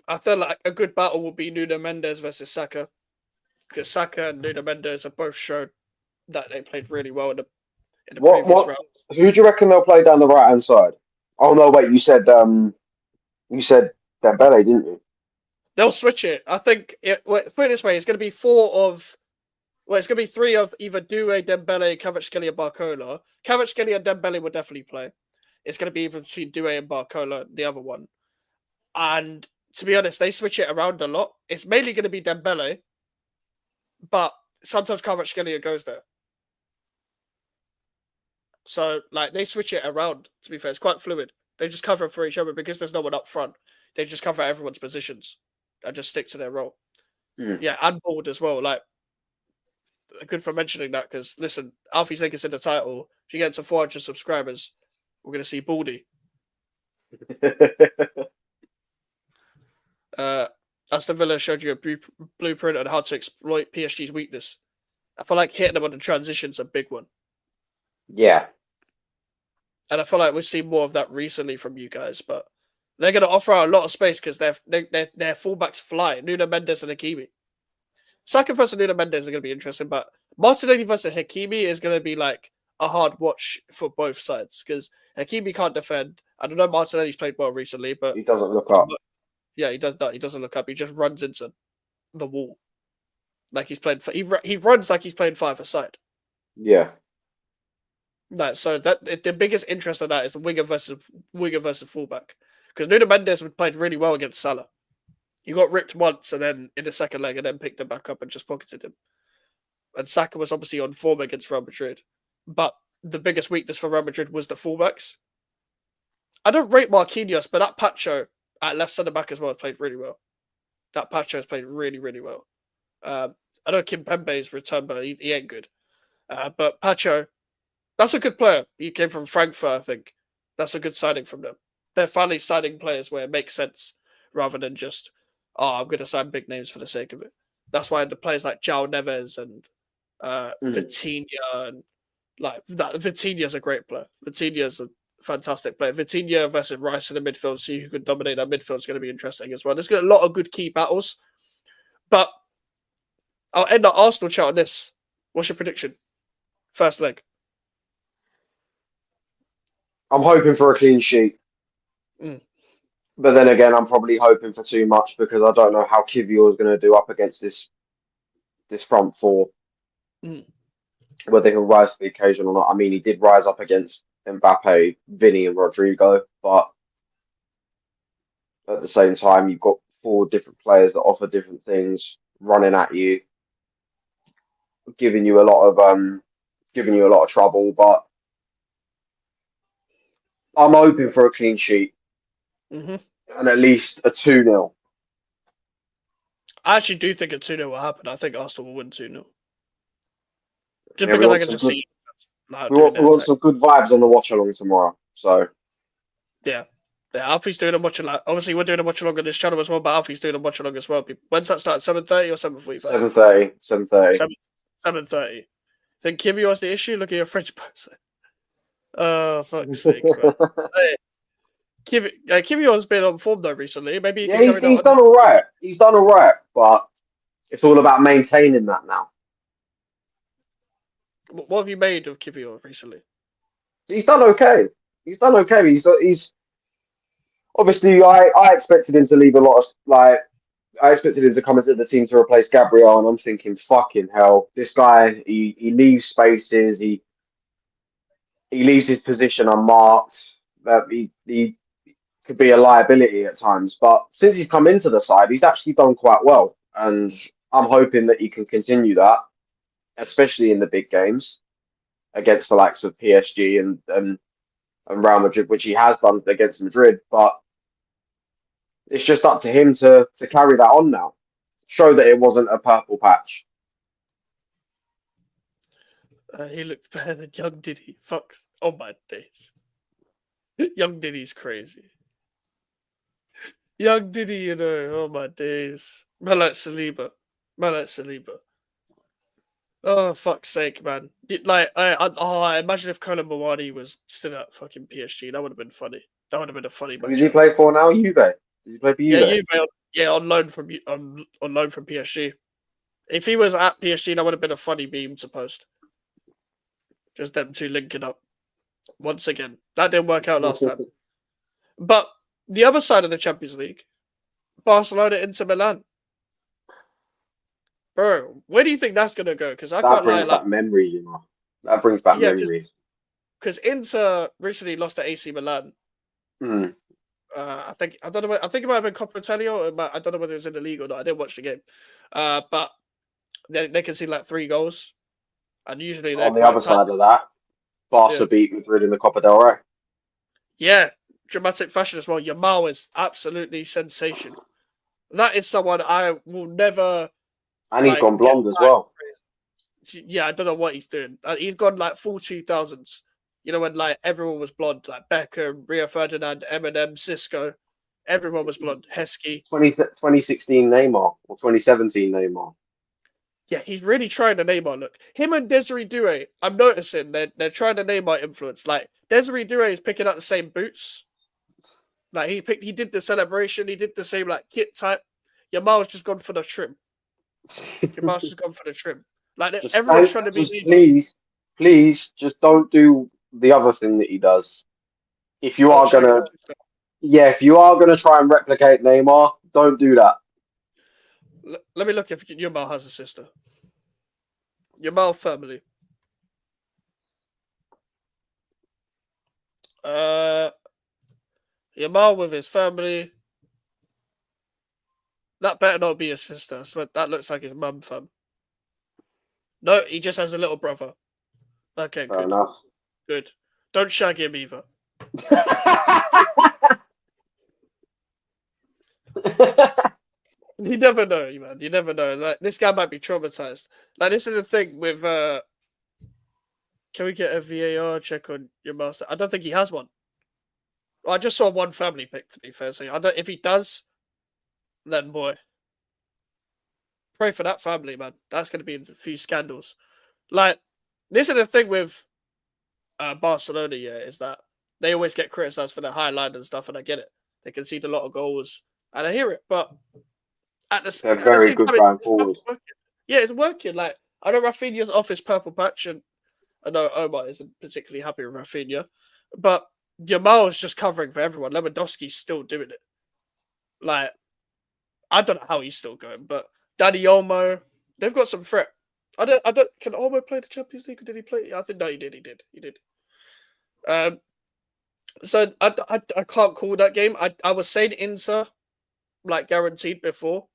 I feel like a good battle will be Nuno Mendes versus Saka. Because Saka and Nuno Mendes have both shown that they played really well in the previous round. Who do you reckon they'll play down the right hand side? Oh no, wait, you said Dembele, didn't you? They'll switch it. I think put it this way, it's going to be 4 of. Well, it's going to be 3 of either Doué, Dembele, Kvaratskhelia, Barcola. Kvaratskhelia and Dembele will definitely play. It's going to be either between Doué and Barcola, the other one. And to be honest, they switch it around a lot. It's mainly going to be Dembele, but sometimes Kvaratskhelia goes there. So, like, they switch it around, to be fair. It's quite fluid. They just cover for each other because there's no one up front. They just cover everyone's positions and just stick to their role. Yeah, and Bold as well. Like, good for mentioning that because, listen, Alfie's Lakers in the title. If you get to 400 subscribers, we're going to see Baldy. Aston Villa showed you a blueprint on how to exploit PSG's weakness. I feel like hitting them on the transition's a big one. Yeah. And I feel like we've seen more of that recently from you guys, but they're going to offer out a lot of space because their fullbacks fly. Nuno Mendes and Hakimi. Saka versus Nuno Mendes are going to be interesting, but Martinelli versus Hakimi is going to be like a hard watch for both sides because Hakimi can't defend. I don't know Martinelli's played well recently, but he doesn't look up. Yeah, he does not. He doesn't look up. He just runs into the wall, like he's playing. He runs like he's playing 5-a-side. Yeah. No, so that the biggest interest in that is the winger versus fullback because Nuno Mendes played really well against Salah. He got ripped once and then in the second leg and then picked him back up and just pocketed him. And Saka was obviously on form against Real Madrid, but the biggest weakness for Real Madrid was the fullbacks. I don't rate Marquinhos, but that Pacho at left centre back as well played really well. That Pacho has played really, really well. I know Kimpembe's returned, but he ain't good. But Pacho, that's a good player. He came from Frankfurt, I think. That's a good signing from them. They're finally signing players where it makes sense rather than just, I'm going to sign big names for the sake of it. That's why the players like João Neves and Vitinha and like that. Vitinha's a great player. Vitinha's a fantastic player. Vitinha versus Rice in the midfield. See who can dominate that midfield is going to be interesting as well. There's got a lot of good key battles. But I'll end our Arsenal chat on this. What's your prediction? First leg. I'm hoping for a clean sheet. But then again, I'm probably hoping for too much because I don't know how Kivior is going to do up against this front four. Whether he'll rise to the occasion or not. I mean, he did rise up against Mbappe, Vinny, and Rodrigo, but at the same time, you've got 4 different players that offer different things running at you, giving you a lot of trouble. But I'm hoping for a clean sheet and at least a 2-0. I actually do think a 2-0 will happen. I think Arsenal will win 2-0. Just because I can just see. We want some good vibes on the watch along tomorrow. So yeah, Alfie's doing a watch along. Obviously, we're doing a watch along on this channel as well, but Alfie's doing a watch along as well. When's that start? 7:30 or 7:45? 7:30. 7:30. Think Kimmy was the issue? Look at your French person. Oh, fuck's sake! Hey, Kimmy been on form though recently. Maybe he's done all right. He's done all right, but it's all about maintaining that now. What have you made of Kivior recently? He's done okay. He's obviously I expected him to leave a lot of I expected him to come into the team to replace Gabriel, and I'm thinking, fucking hell, this guy he leaves spaces, he leaves his position unmarked. That he could be a liability at times, but since he's come into the side, he's actually done quite well, and I'm hoping that he can continue that, especially in the big games against the likes of PSG and Real Madrid, which he has done against Madrid. But it's just up to him to carry that on now, show that it wasn't a purple patch. He looked better than Young Diddy. Fucks. Oh my days. Young Diddy's crazy. Young Diddy, oh my days. Man like Saliba. Oh fuck's sake, man! I imagine if Colin Mawani was still at fucking PSG, that would have been funny. That would have been a funny Who does he matchup. play for now? Juve. Does he play for Yeah, Juve? on loan from on loan from PSG. If he was at PSG, that would have been a funny meme to post. Just them two linking up once again. That didn't work out last time. But the other side of the Champions League, Barcelona Inter Milan. Bro, where do you think that's gonna go? Because I That can't lie, brings back memories, you know. That brings back yeah, memories. because Inter recently lost to AC Milan. Hmm. I don't know. I think it might have been Coppa Italia, or I don't know whether it was in the league or not. I didn't watch the game. But they can see like 3 goals, and usually they're On the quite other tight. side of that, Yeah, Barca beat Madrid in the Copa del Rey. yeah, dramatic fashion as well. Yamal is absolutely sensational. That is someone I will never And he's gone get blonde as tired of well. praising. Yeah, I don't know what he's doing. He's gone like full 2000s. You know when like everyone was blonde, like Beckham, Rio Ferdinand, Eminem, Cisco. Everyone was blonde. Heskey. 2016 Neymar or 2017 Neymar. Yeah, he's really trying the Neymar look. Him and Desiree Doué, I'm noticing they're trying the Neymar influence. Like Desiree Doué is picking up the same boots. Like he did the celebration, he did the same like kit type. Yamal's just gone for the trim. Yamal's just gone for the trim. Like everyone's trying to be just Neymar. please, just don't do the other thing that he does. If you Oh, are shagging gonna, his sister. yeah, if you are gonna try and replicate Neymar, don't do that. Let me look if Yamal has a sister. Yamal family. Uh, Yamal with his family. That better not be his sister. So that looks like his mum, fam. No, he just has a little brother. Okay, Fair good. enough. Good. Don't shag him either. You never know, man. You never know. Like this guy might be traumatized. Like this is the thing with can we get a VAR check on your master? I don't think he has one. Well, I just saw one family pic to be fair. So I don't if he does, then boy. Pray for that family, man. That's gonna be a few scandals. Like this is the thing with Barcelona, yeah, is that they always get criticized for their high line and stuff, and I get it. They concede a lot of goals, and I hear it. But They're at the very same good time, going it's fucking forward. working. Yeah, it's working. Like I know Rafinha's off his purple patch, and I know Omar isn't particularly happy with Rafinha, but Jamal is just covering for everyone. Lewandowski's still doing it. Like I don't know how he's still going, but Danny Olmo, they've got some threat. I don't. Can Olmo play the Champions League? Or did he play? I think no, he did. He did. Um, so I can't call that game. I was saying Inter like guaranteed before.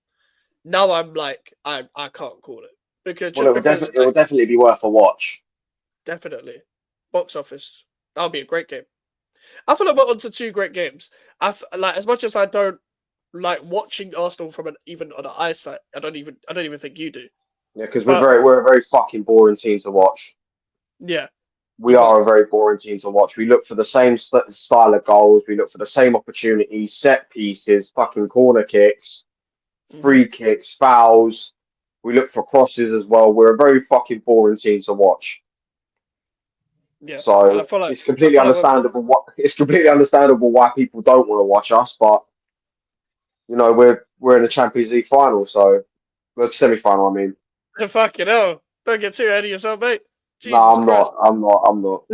Now I'm like I can't call it because Well, just because it will definitely be worth a watch. definitely box office that'll be a great game. I feel like we're onto two great games. Like as much as I don't like watching Arsenal from even on an eyesight. I don't even think you do. Yeah, because But we're a very fucking boring team to watch. yeah, We are a very boring team to watch. We look for the same style of goals. We look for the same opportunities, set pieces, fucking corner kicks, mm-hmm. free kicks, fouls. We look for crosses as well. We're a very fucking boring team to watch. Yeah, and So I feel like it's completely understandable why people don't want to watch us. But you know, we're in the Champions League final, so the semi final. I mean, we're fucking hell. Don't get too ahead of yourself, mate. no, Jesus Christ. I'm not.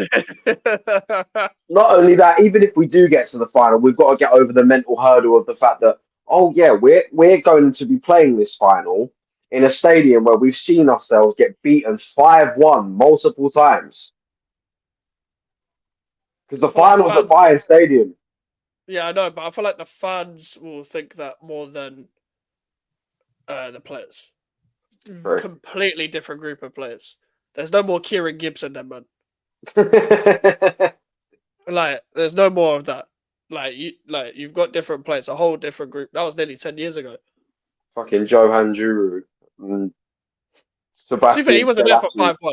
Not only that, even if we do get to the final, we've got to get over the mental hurdle of the fact that, oh yeah, we're going to be playing this final in a stadium where we've seen ourselves get beaten 5-1 multiple times. Because the I feel like the finals at fans. Bayern Stadium. Yeah, I know, but I feel like the fans will think that more than the players. True. Completely different group of players. There's no more Kieran Gibson then, man. Like, there's no more of that. You've got different players, a whole different group. That was nearly 10 years ago. Fucking Johan Juru and To be fair, Sebastian he wasn't there for Skelacki. 5-1.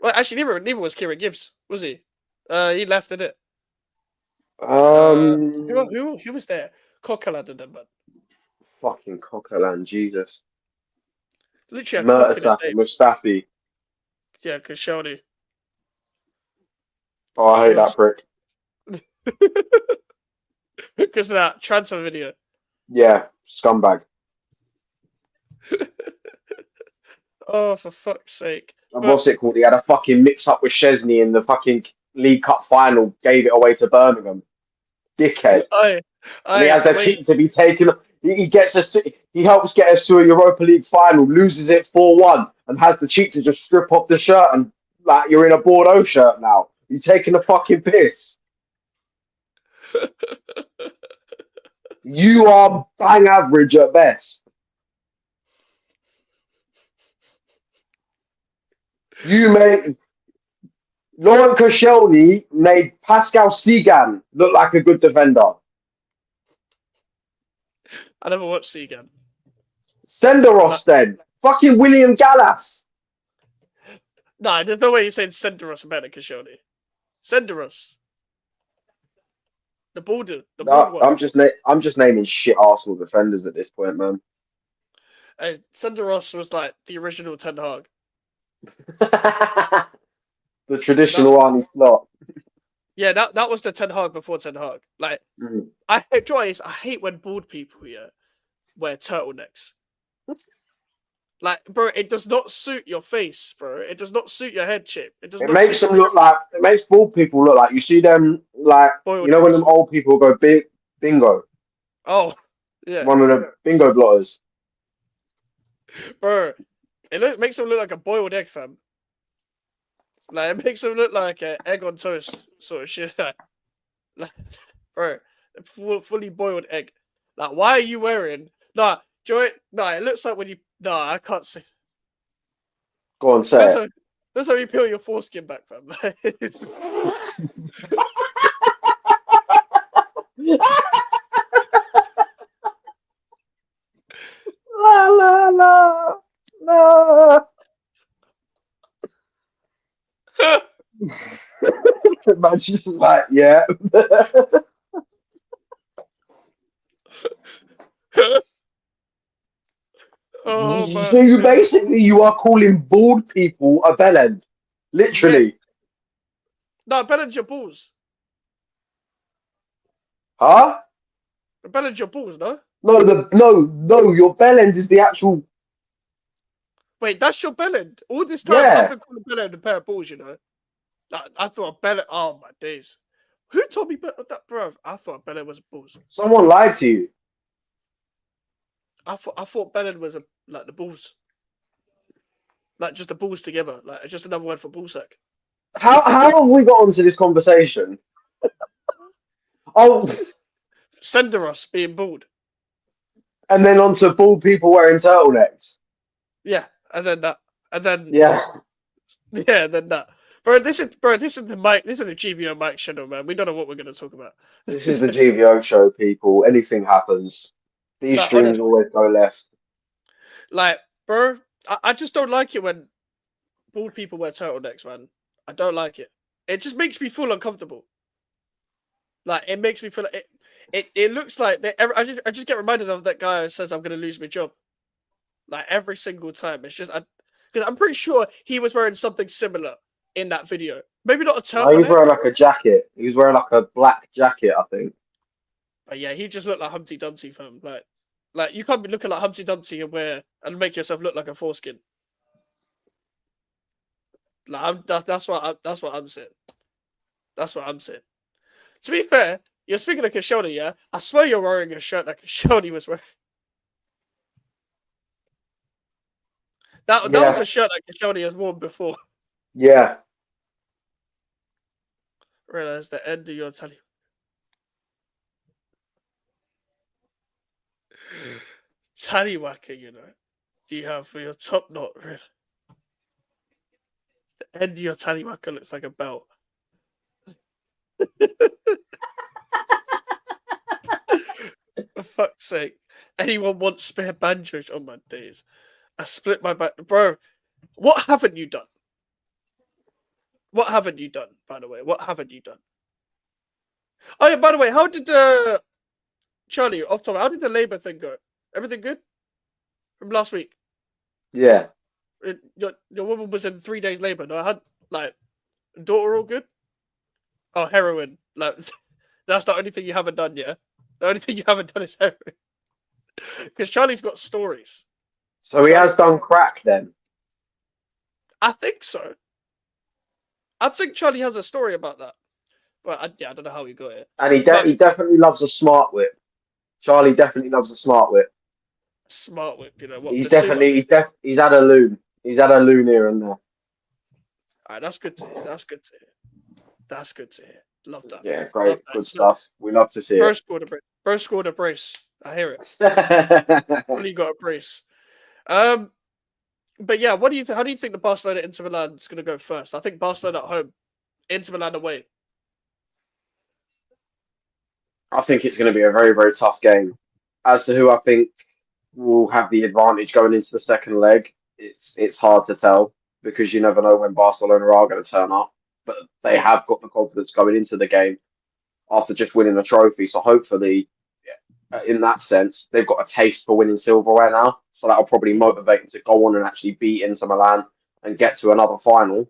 Well, actually, neither was Kieran Gibbs, was he? He left, didn't it? Um, Who was there? Coquelin and them, man. fucking Coquelin, Jesus. Literally a cock in his name. Mustafi. Yeah, Koscielny. Oh, I hate that prick. Because of that transfer video. Yeah, scumbag. Oh, for fuck's sake. And what's it called? He had a fucking mix-up with Chesney in the fucking League Cup final, gave it away to Birmingham. Dickhead. And he has the cheek to be taken. He gets us to. He helps get us to a Europa League final, loses it 4-1, and has the cheek to just strip off the shirt and like you're in a Bordeaux shirt now. You taking the fucking piss? You are bang average at best. You made Laurent Koscielny made Pascal Sigan look like a good defender. I never watched Sigan. Senderos then. Fucking William Gallas. Nah, there's no way you're saying Senderos better than Koscielny. Senderos. The border. The No, one. I'm just naming shit Arsenal defenders at this point, man. Hey, Senderos was like the original Ten Hag. The traditional Arnie slot. Yeah, that was the Ten Hag before Ten Hag. Like, I hate when bald people wear turtlenecks. Like, bro, it does not suit your face, bro. It does not suit your head shape. It makes them look like. It makes bald people look like. You see them like. Boiled you know when them old people go bingo. Oh, yeah. One of the bingo blotters. Bro, it makes them look like a boiled egg, fam. Like, it makes them look like an egg on toast sort of shit. Like, bro, fully boiled egg. Like, why are you wearing? Nah, Joy. Nah, it looks like when you. Nah, I can't say. Go on, say it. That's how you peel your foreskin back, fam. La la la la. Man's just like, yeah. So you basically you are calling bald people a bellend, literally. Yes. No, bellend's your balls. Huh? Bellend's your balls, no? No, your bellend is the actual. Wait, that's your bellend. All this time I've been calling bellend a pair of balls, you know. I thought a bellend. Oh my days. Who told me that, bro? I thought bellend was balls. Someone lied to you. I thought bellend was like the balls. Like just the balls together. Like just another word for ballsack. How have we got onto this conversation? Oh, Senderos being bald. And then onto bald people wearing turtlenecks. Yeah, and then that. And then yeah, then that. Bro, this is the Mike. This is the GVO Mike show, man. We don't know what we're going to talk about. This is the GVO show, people. Anything happens. These streams always go left. Like, bro, I just don't like it when bald people wear turtlenecks, man. I don't like it. It just makes me feel uncomfortable. Like, it makes me feel like it looks like I just get reminded of that guy who says I'm going to lose my job. Like, every single time. It's just because I'm pretty sure he was wearing something similar in that video. Maybe not a turtleneck. No, he was wearing like a jacket. He was wearing like a black jacket, I think. But yeah, he just looked like Humpty Dumpty, fam. Like you can't be looking like Humpty Dumpty and make yourself look like a foreskin. Like that's what I'm saying. That's what I'm saying. To be fair, you're speaking of Koscielny, yeah. I swear you're wearing a shirt like Koscielny was wearing. That was a shirt like Koscielny has worn before. Yeah. Realize the end of your tally. Tallywhacker, you know. Do you have for your top knot, really? The end of your tallywhacker looks like a belt. For fuck's sake. Anyone wants spare banjos on my days? I split my back. Bro, what haven't you done? What haven't you done, by the way? What haven't you done? Oh, yeah, by the way, how did Charlie, off top, how did the Labour thing go? Everything good? From last week? Yeah. Your woman was in 3 days labor. No, I had like daughter all good. Oh, heroin. Like that's the only thing you haven't done yet. The only thing you haven't done is heroin. Because Charlie's got stories. So he has Charlie's got. done crack then. I think so. I think Charlie has a story about that. But I don't know how he got it. And he But definitely loves a smart whip. Charlie definitely loves a smart whip. smart whip, you know what? He's Basuma. definitely he's had a loon. He's had a loon here and there. All right, that's good to hear. That's good to hear. That's good to hear. Love that. Yeah, Love great, that. good stuff. We love to see Bro it. scored a brace. Bro scored a brace. I hear it. I Only got a brace. But yeah, what do you how do you think the Barcelona Inter Milan is going to go first? I think Barcelona at home, Inter Milan away. think it's going to be a very, very tough game. As to who I think will have the advantage going into the second leg, it's hard to tell because you never know when Barcelona are going to turn up. But they Yeah. have got the confidence going into the game after just winning a trophy. So hopefully, in that sense, they've got a taste for winning silverware now. So that'll probably motivate them to go on and actually beat Inter Milan and get to another final.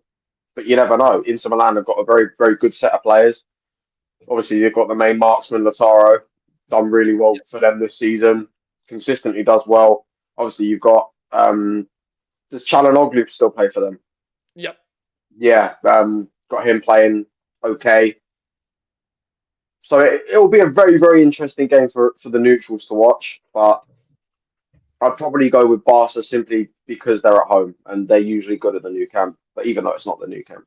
But you never know. Inter Milan have got a very, very good set of players. Obviously, you've got the main marksman, Lautaro, done really well for them this season. Consistently does well. Obviously, you've got does Çalhanoğlu still play for them? Yep. Yeah, got him playing okay. So it'll be a very, very interesting game for the neutrals to watch. But I'd probably go with Barca simply because they're at home and they're usually good at the new camp. But even though it's not the new camp.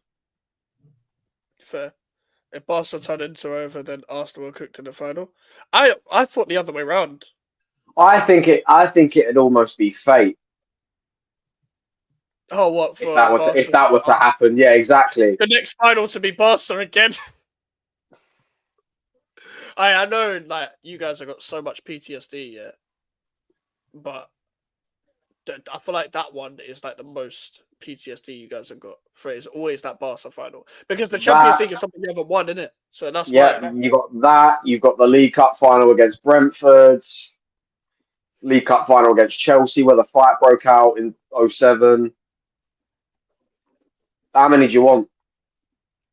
Fair. If Barca turn Inter over, then Arsenal were cooked in the final. I thought the other way round. I think it'd almost be fate Oh, what if for Barca? that were to happen. Yeah, exactly. The next final to be Barca again. I know, like you guys have got so much PTSD, yeah, but I feel like that one is like the most PTSD you guys have got. For it's always that Barca final because the Champions League is something you haven't won, isn't it? So that's Yeah, why. you got that. You've got the League Cup final against Brentford. League Cup final against Chelsea, where the fight broke out in 07. How many do you want?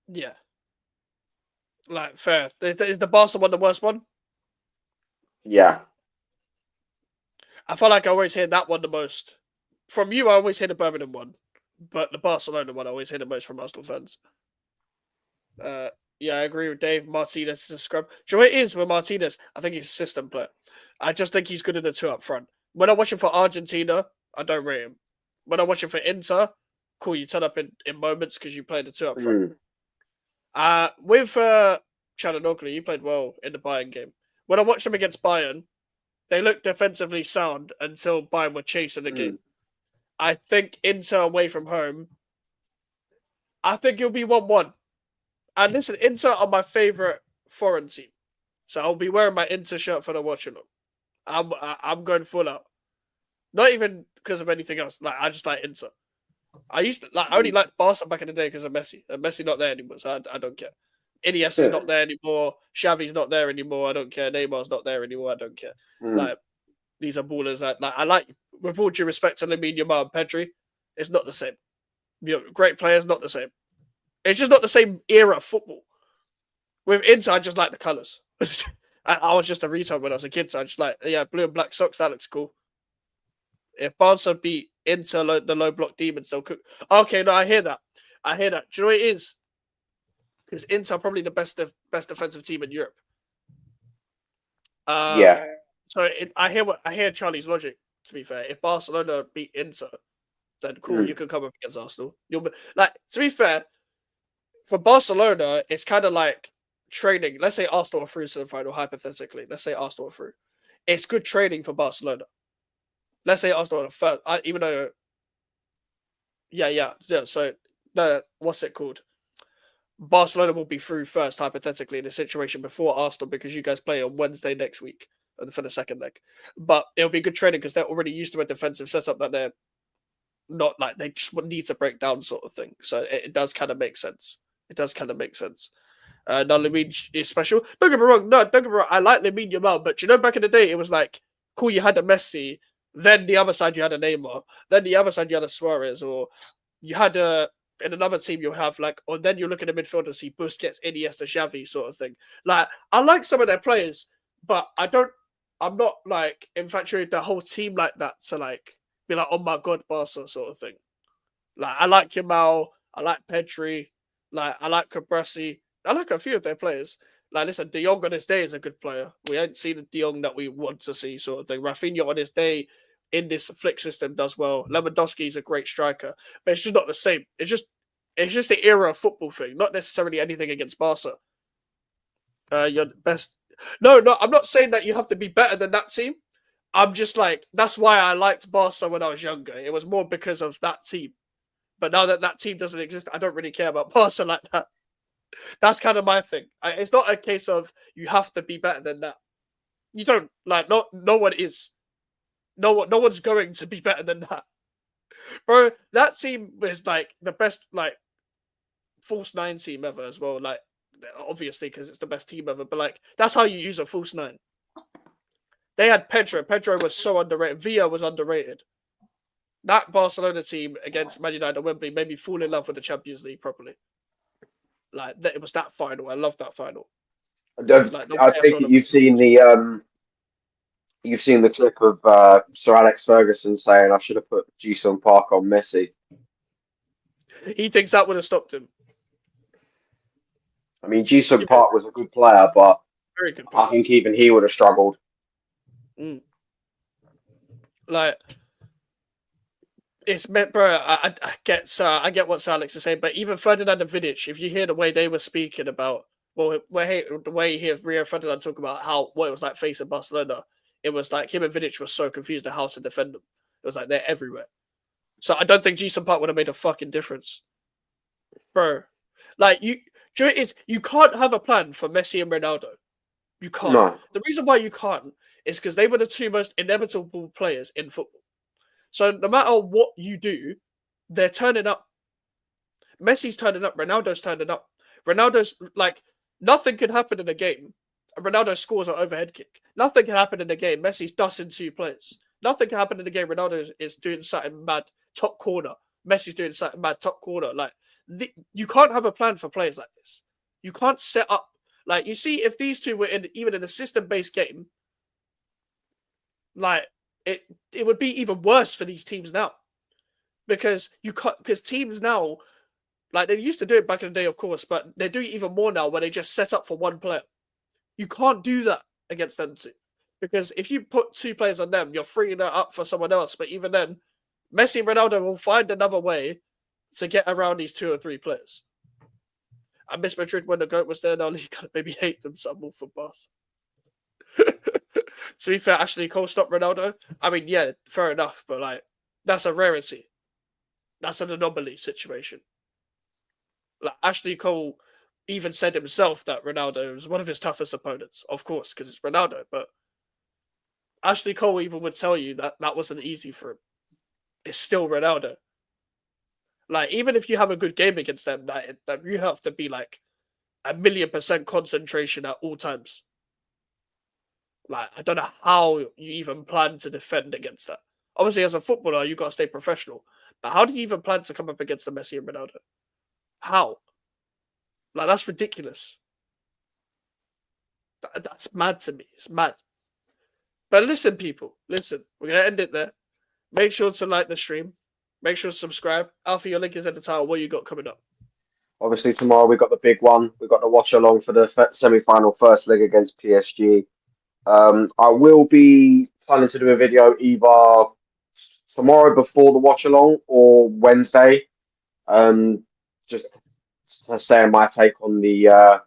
Yeah, like fair. Is the Barca one the worst one? Yeah. I feel like I always hear that one the most. From you, I always hear the Birmingham one, but the Barcelona one I always hear the most from Arsenal fans. Yeah, I agree with Dave. Martinez is a scrub. Do you know what it is with Martinez? I think he's a system player. I just think he's good in the two up front. When I watch him for Argentina, I don't rate him. When I watch him for Inter, cool, you turn up in moments because you play the two up front. With Çalhanoğlu, you played well in the Bayern game. When I watched him against Bayern, they looked defensively sound until Bayern were chasing the game. I think Inter away from home, I think it'll be 1-1. And listen, Inter are my favourite foreign team. So I'll be wearing my Inter shirt for the watching them. I'm going full out. Not even because of anything else. Like I just like Inter. I only liked Barca back in the day because of Messi. And Messi not there anymore, so I don't care. Iniesta's not there anymore. Xavi's not there anymore. I don't care. Neymar's not there anymore. I don't care. Like these are ballers. I like, with all due respect to Lamine Yamal and Pedri, it's not the same. You know, great players, not the same. It's just not the same era of football. With Inter, I just like the colours. I was just a retard when I was a kid, so I just like, yeah, blue and black socks, that looks cool. If Barca beat Inter, the low block demons, they'll cook. Okay, no, I hear that. Do you know what it is? Because Inter are probably the best defensive team in Europe. Yeah. So I hear Charlie's logic. To be fair, if Barcelona beat Inter, then cool, you can come up against Arsenal. You'll be like, to be fair, for Barcelona, it's kind of like training. Let's say Arsenal are through to the final, hypothetically. Let's say Arsenal are through. It's good training for Barcelona. Let's say Arsenal are first, even though, yeah. So what's it called? Barcelona will be through first, hypothetically, in the situation before Arsenal because you guys play on Wednesday next week for the second leg. But it'll be good training because they're already used to a defensive setup that they're not like they just need to break down sort of thing. So it does kind of make sense. Now Lamine is special. Don't get me wrong. I like Lamine Yamal, but you know, back in the day, it was like, cool, you had a Messi, Then the other side you had a Neymar. Then the other side you had a Suarez, or you had a in another team you'll have like, or then you look at the midfield and see Busquets, Iniesta, Xavi sort of thing. Like I like some of their players, but I'm not like infatuated the whole team like that to like be like, oh my god, Barca sort of thing. Like I like Yamal, I like Pedri, like I like Cabrasi, I like a few of their players. Like listen, De Jong on his day is a good player. We ain't seen the De Jong that we want to see, sort of thing. Rafinha on his day in this flick system does well. Lewandowski is a great striker, but it's just not the same. It's just the era of football thing, not necessarily anything against Barca. You're the best. No, I'm not saying that you have to be better than that team. I'm just like that's why I liked Barca when I was younger. It was more because of that team. But now that that team doesn't exist, I don't really care about Barca like that. That's kind of my thing. It's not a case of you have to be better than that. You don't like no one is. No one's going to be better than that. Bro, that team was like the best like false nine team ever as well. Like obviously because it's the best team ever, but like that's how you use a false nine. They had Pedro. Pedro was so underrated. Villa was underrated. That Barcelona team against Man United at Wembley made me fall in love with the Champions League properly. Like it was that final. I love that final. Like, I take it you've seen the clip of Sir Alex Ferguson saying I should have put Jason Park on Messi. He thinks that would have stopped him. I mean, Jason Park was a good player, but very good player. I think even he would have struggled. Like it's meant, bro. I get what Sir Alex is saying, but even Ferdinand and Vidic, if you hear the way they were speaking about, the way you hear Rio Ferdinand talk about what it was like facing Barcelona, it was like him and Vidic were so confused at how to defend them. It was like they're everywhere. So I don't think Jason Park would have made a fucking difference, bro. Like you can't have a plan for Messi and Ronaldo. You can't. No. The reason why you can't is because they were the two most inevitable players in football. So no matter what you do, they're turning up. Messi's turning up. Ronaldo's turning up. Ronaldo's like nothing can happen in a game. Ronaldo scores an overhead kick. Nothing can happen in the game. Messi's dusting two players. Nothing can happen in the game. Ronaldo is doing something mad top corner. Messi's doing something mad top corner. Like you can't have a plan for players like this. You can't set up like you see if these two were even in a system-based game, like it would be even worse for these teams now because teams now like they used to do it back in the day, of course, but they do it even more now where they just set up for one player. You can't do that against them two because if you put two players on them, you're freeing it up for someone else. But even then, Messi and Ronaldo will find another way to get around these two or three players. I miss Madrid when the GOAT was there. Now you kind of maybe hate them some more for Barca. To be fair, Ashley Cole stopped Ronaldo. I mean, yeah, fair enough, but like that's a rarity. That's an anomaly situation. Like Ashley Cole even said himself that Ronaldo was one of his toughest opponents, of course, because it's Ronaldo. But Ashley Cole even would tell you that that wasn't easy for him. It's still Ronaldo. Like even if you have a good game against them, that you have to be like 1,000,000% concentration at all times. Like, I don't know how you even plan to defend against that. Obviously, as a footballer, you got to stay professional. But how do you even plan to come up against the Messi and Ronaldo? How? Like, that's ridiculous. That's mad to me. It's mad. But listen, people. Listen. We're going to end it there. Make sure to like the stream. Make sure to subscribe. Alfie, your link is at the title. What you got coming up? Obviously, tomorrow we got the big one. We got the watch along for the semi-final first leg against PSG. I will be planning to do a video either tomorrow before the watch along or Wednesday. Just saying my take on the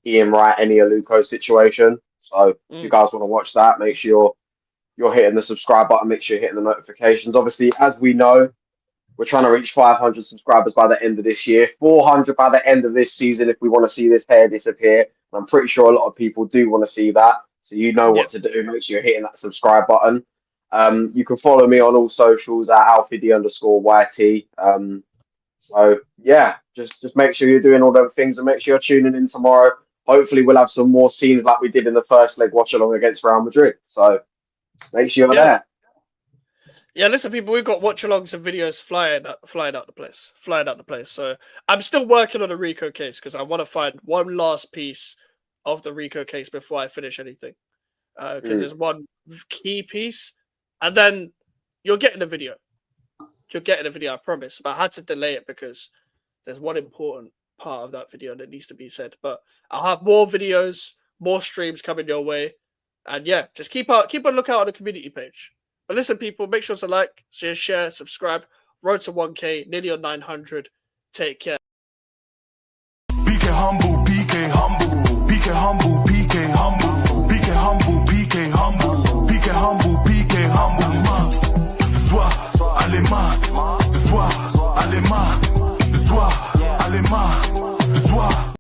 Ian Wright, Eni Aluko situation. So if you guys want to watch that, make sure you're hitting the subscribe button. Make sure you're hitting the notifications. Obviously, as we know, we're trying to reach 500 subscribers by the end of this year, 400 by the end of this season if we want to see this hair disappear. And I'm pretty sure a lot of people do want to see that. So you know what to do. Make sure you're hitting that subscribe button. You can follow me on all socials at alfid_YT. So yeah, just make sure you're doing all those things and make sure you're tuning in tomorrow. Hopefully we'll have some more scenes like we did in the first leg watch along against Real Madrid. So make sure you're there. Yeah, listen, people, we've got watch-alongs and videos flying out the place. So I'm still working on a Rico case because I want to find one last piece of the Rico case before I finish anything. Because there's one key piece, and then you're getting a video. You're getting a video, I promise. But I had to delay it because there's one important part of that video that needs to be said. But I'll have more videos, more streams coming your way, and yeah, just keep a lookout on the community page. But listen, people, make sure to like, share, subscribe. Road to 1K, nearly on 900. Take care. PK humble, PK humble, PK humble, PK humble, PK humble, PK humble, PK humble, PK humble. Soir, allez ma, soir, allez ma, soir, allez ma, soir.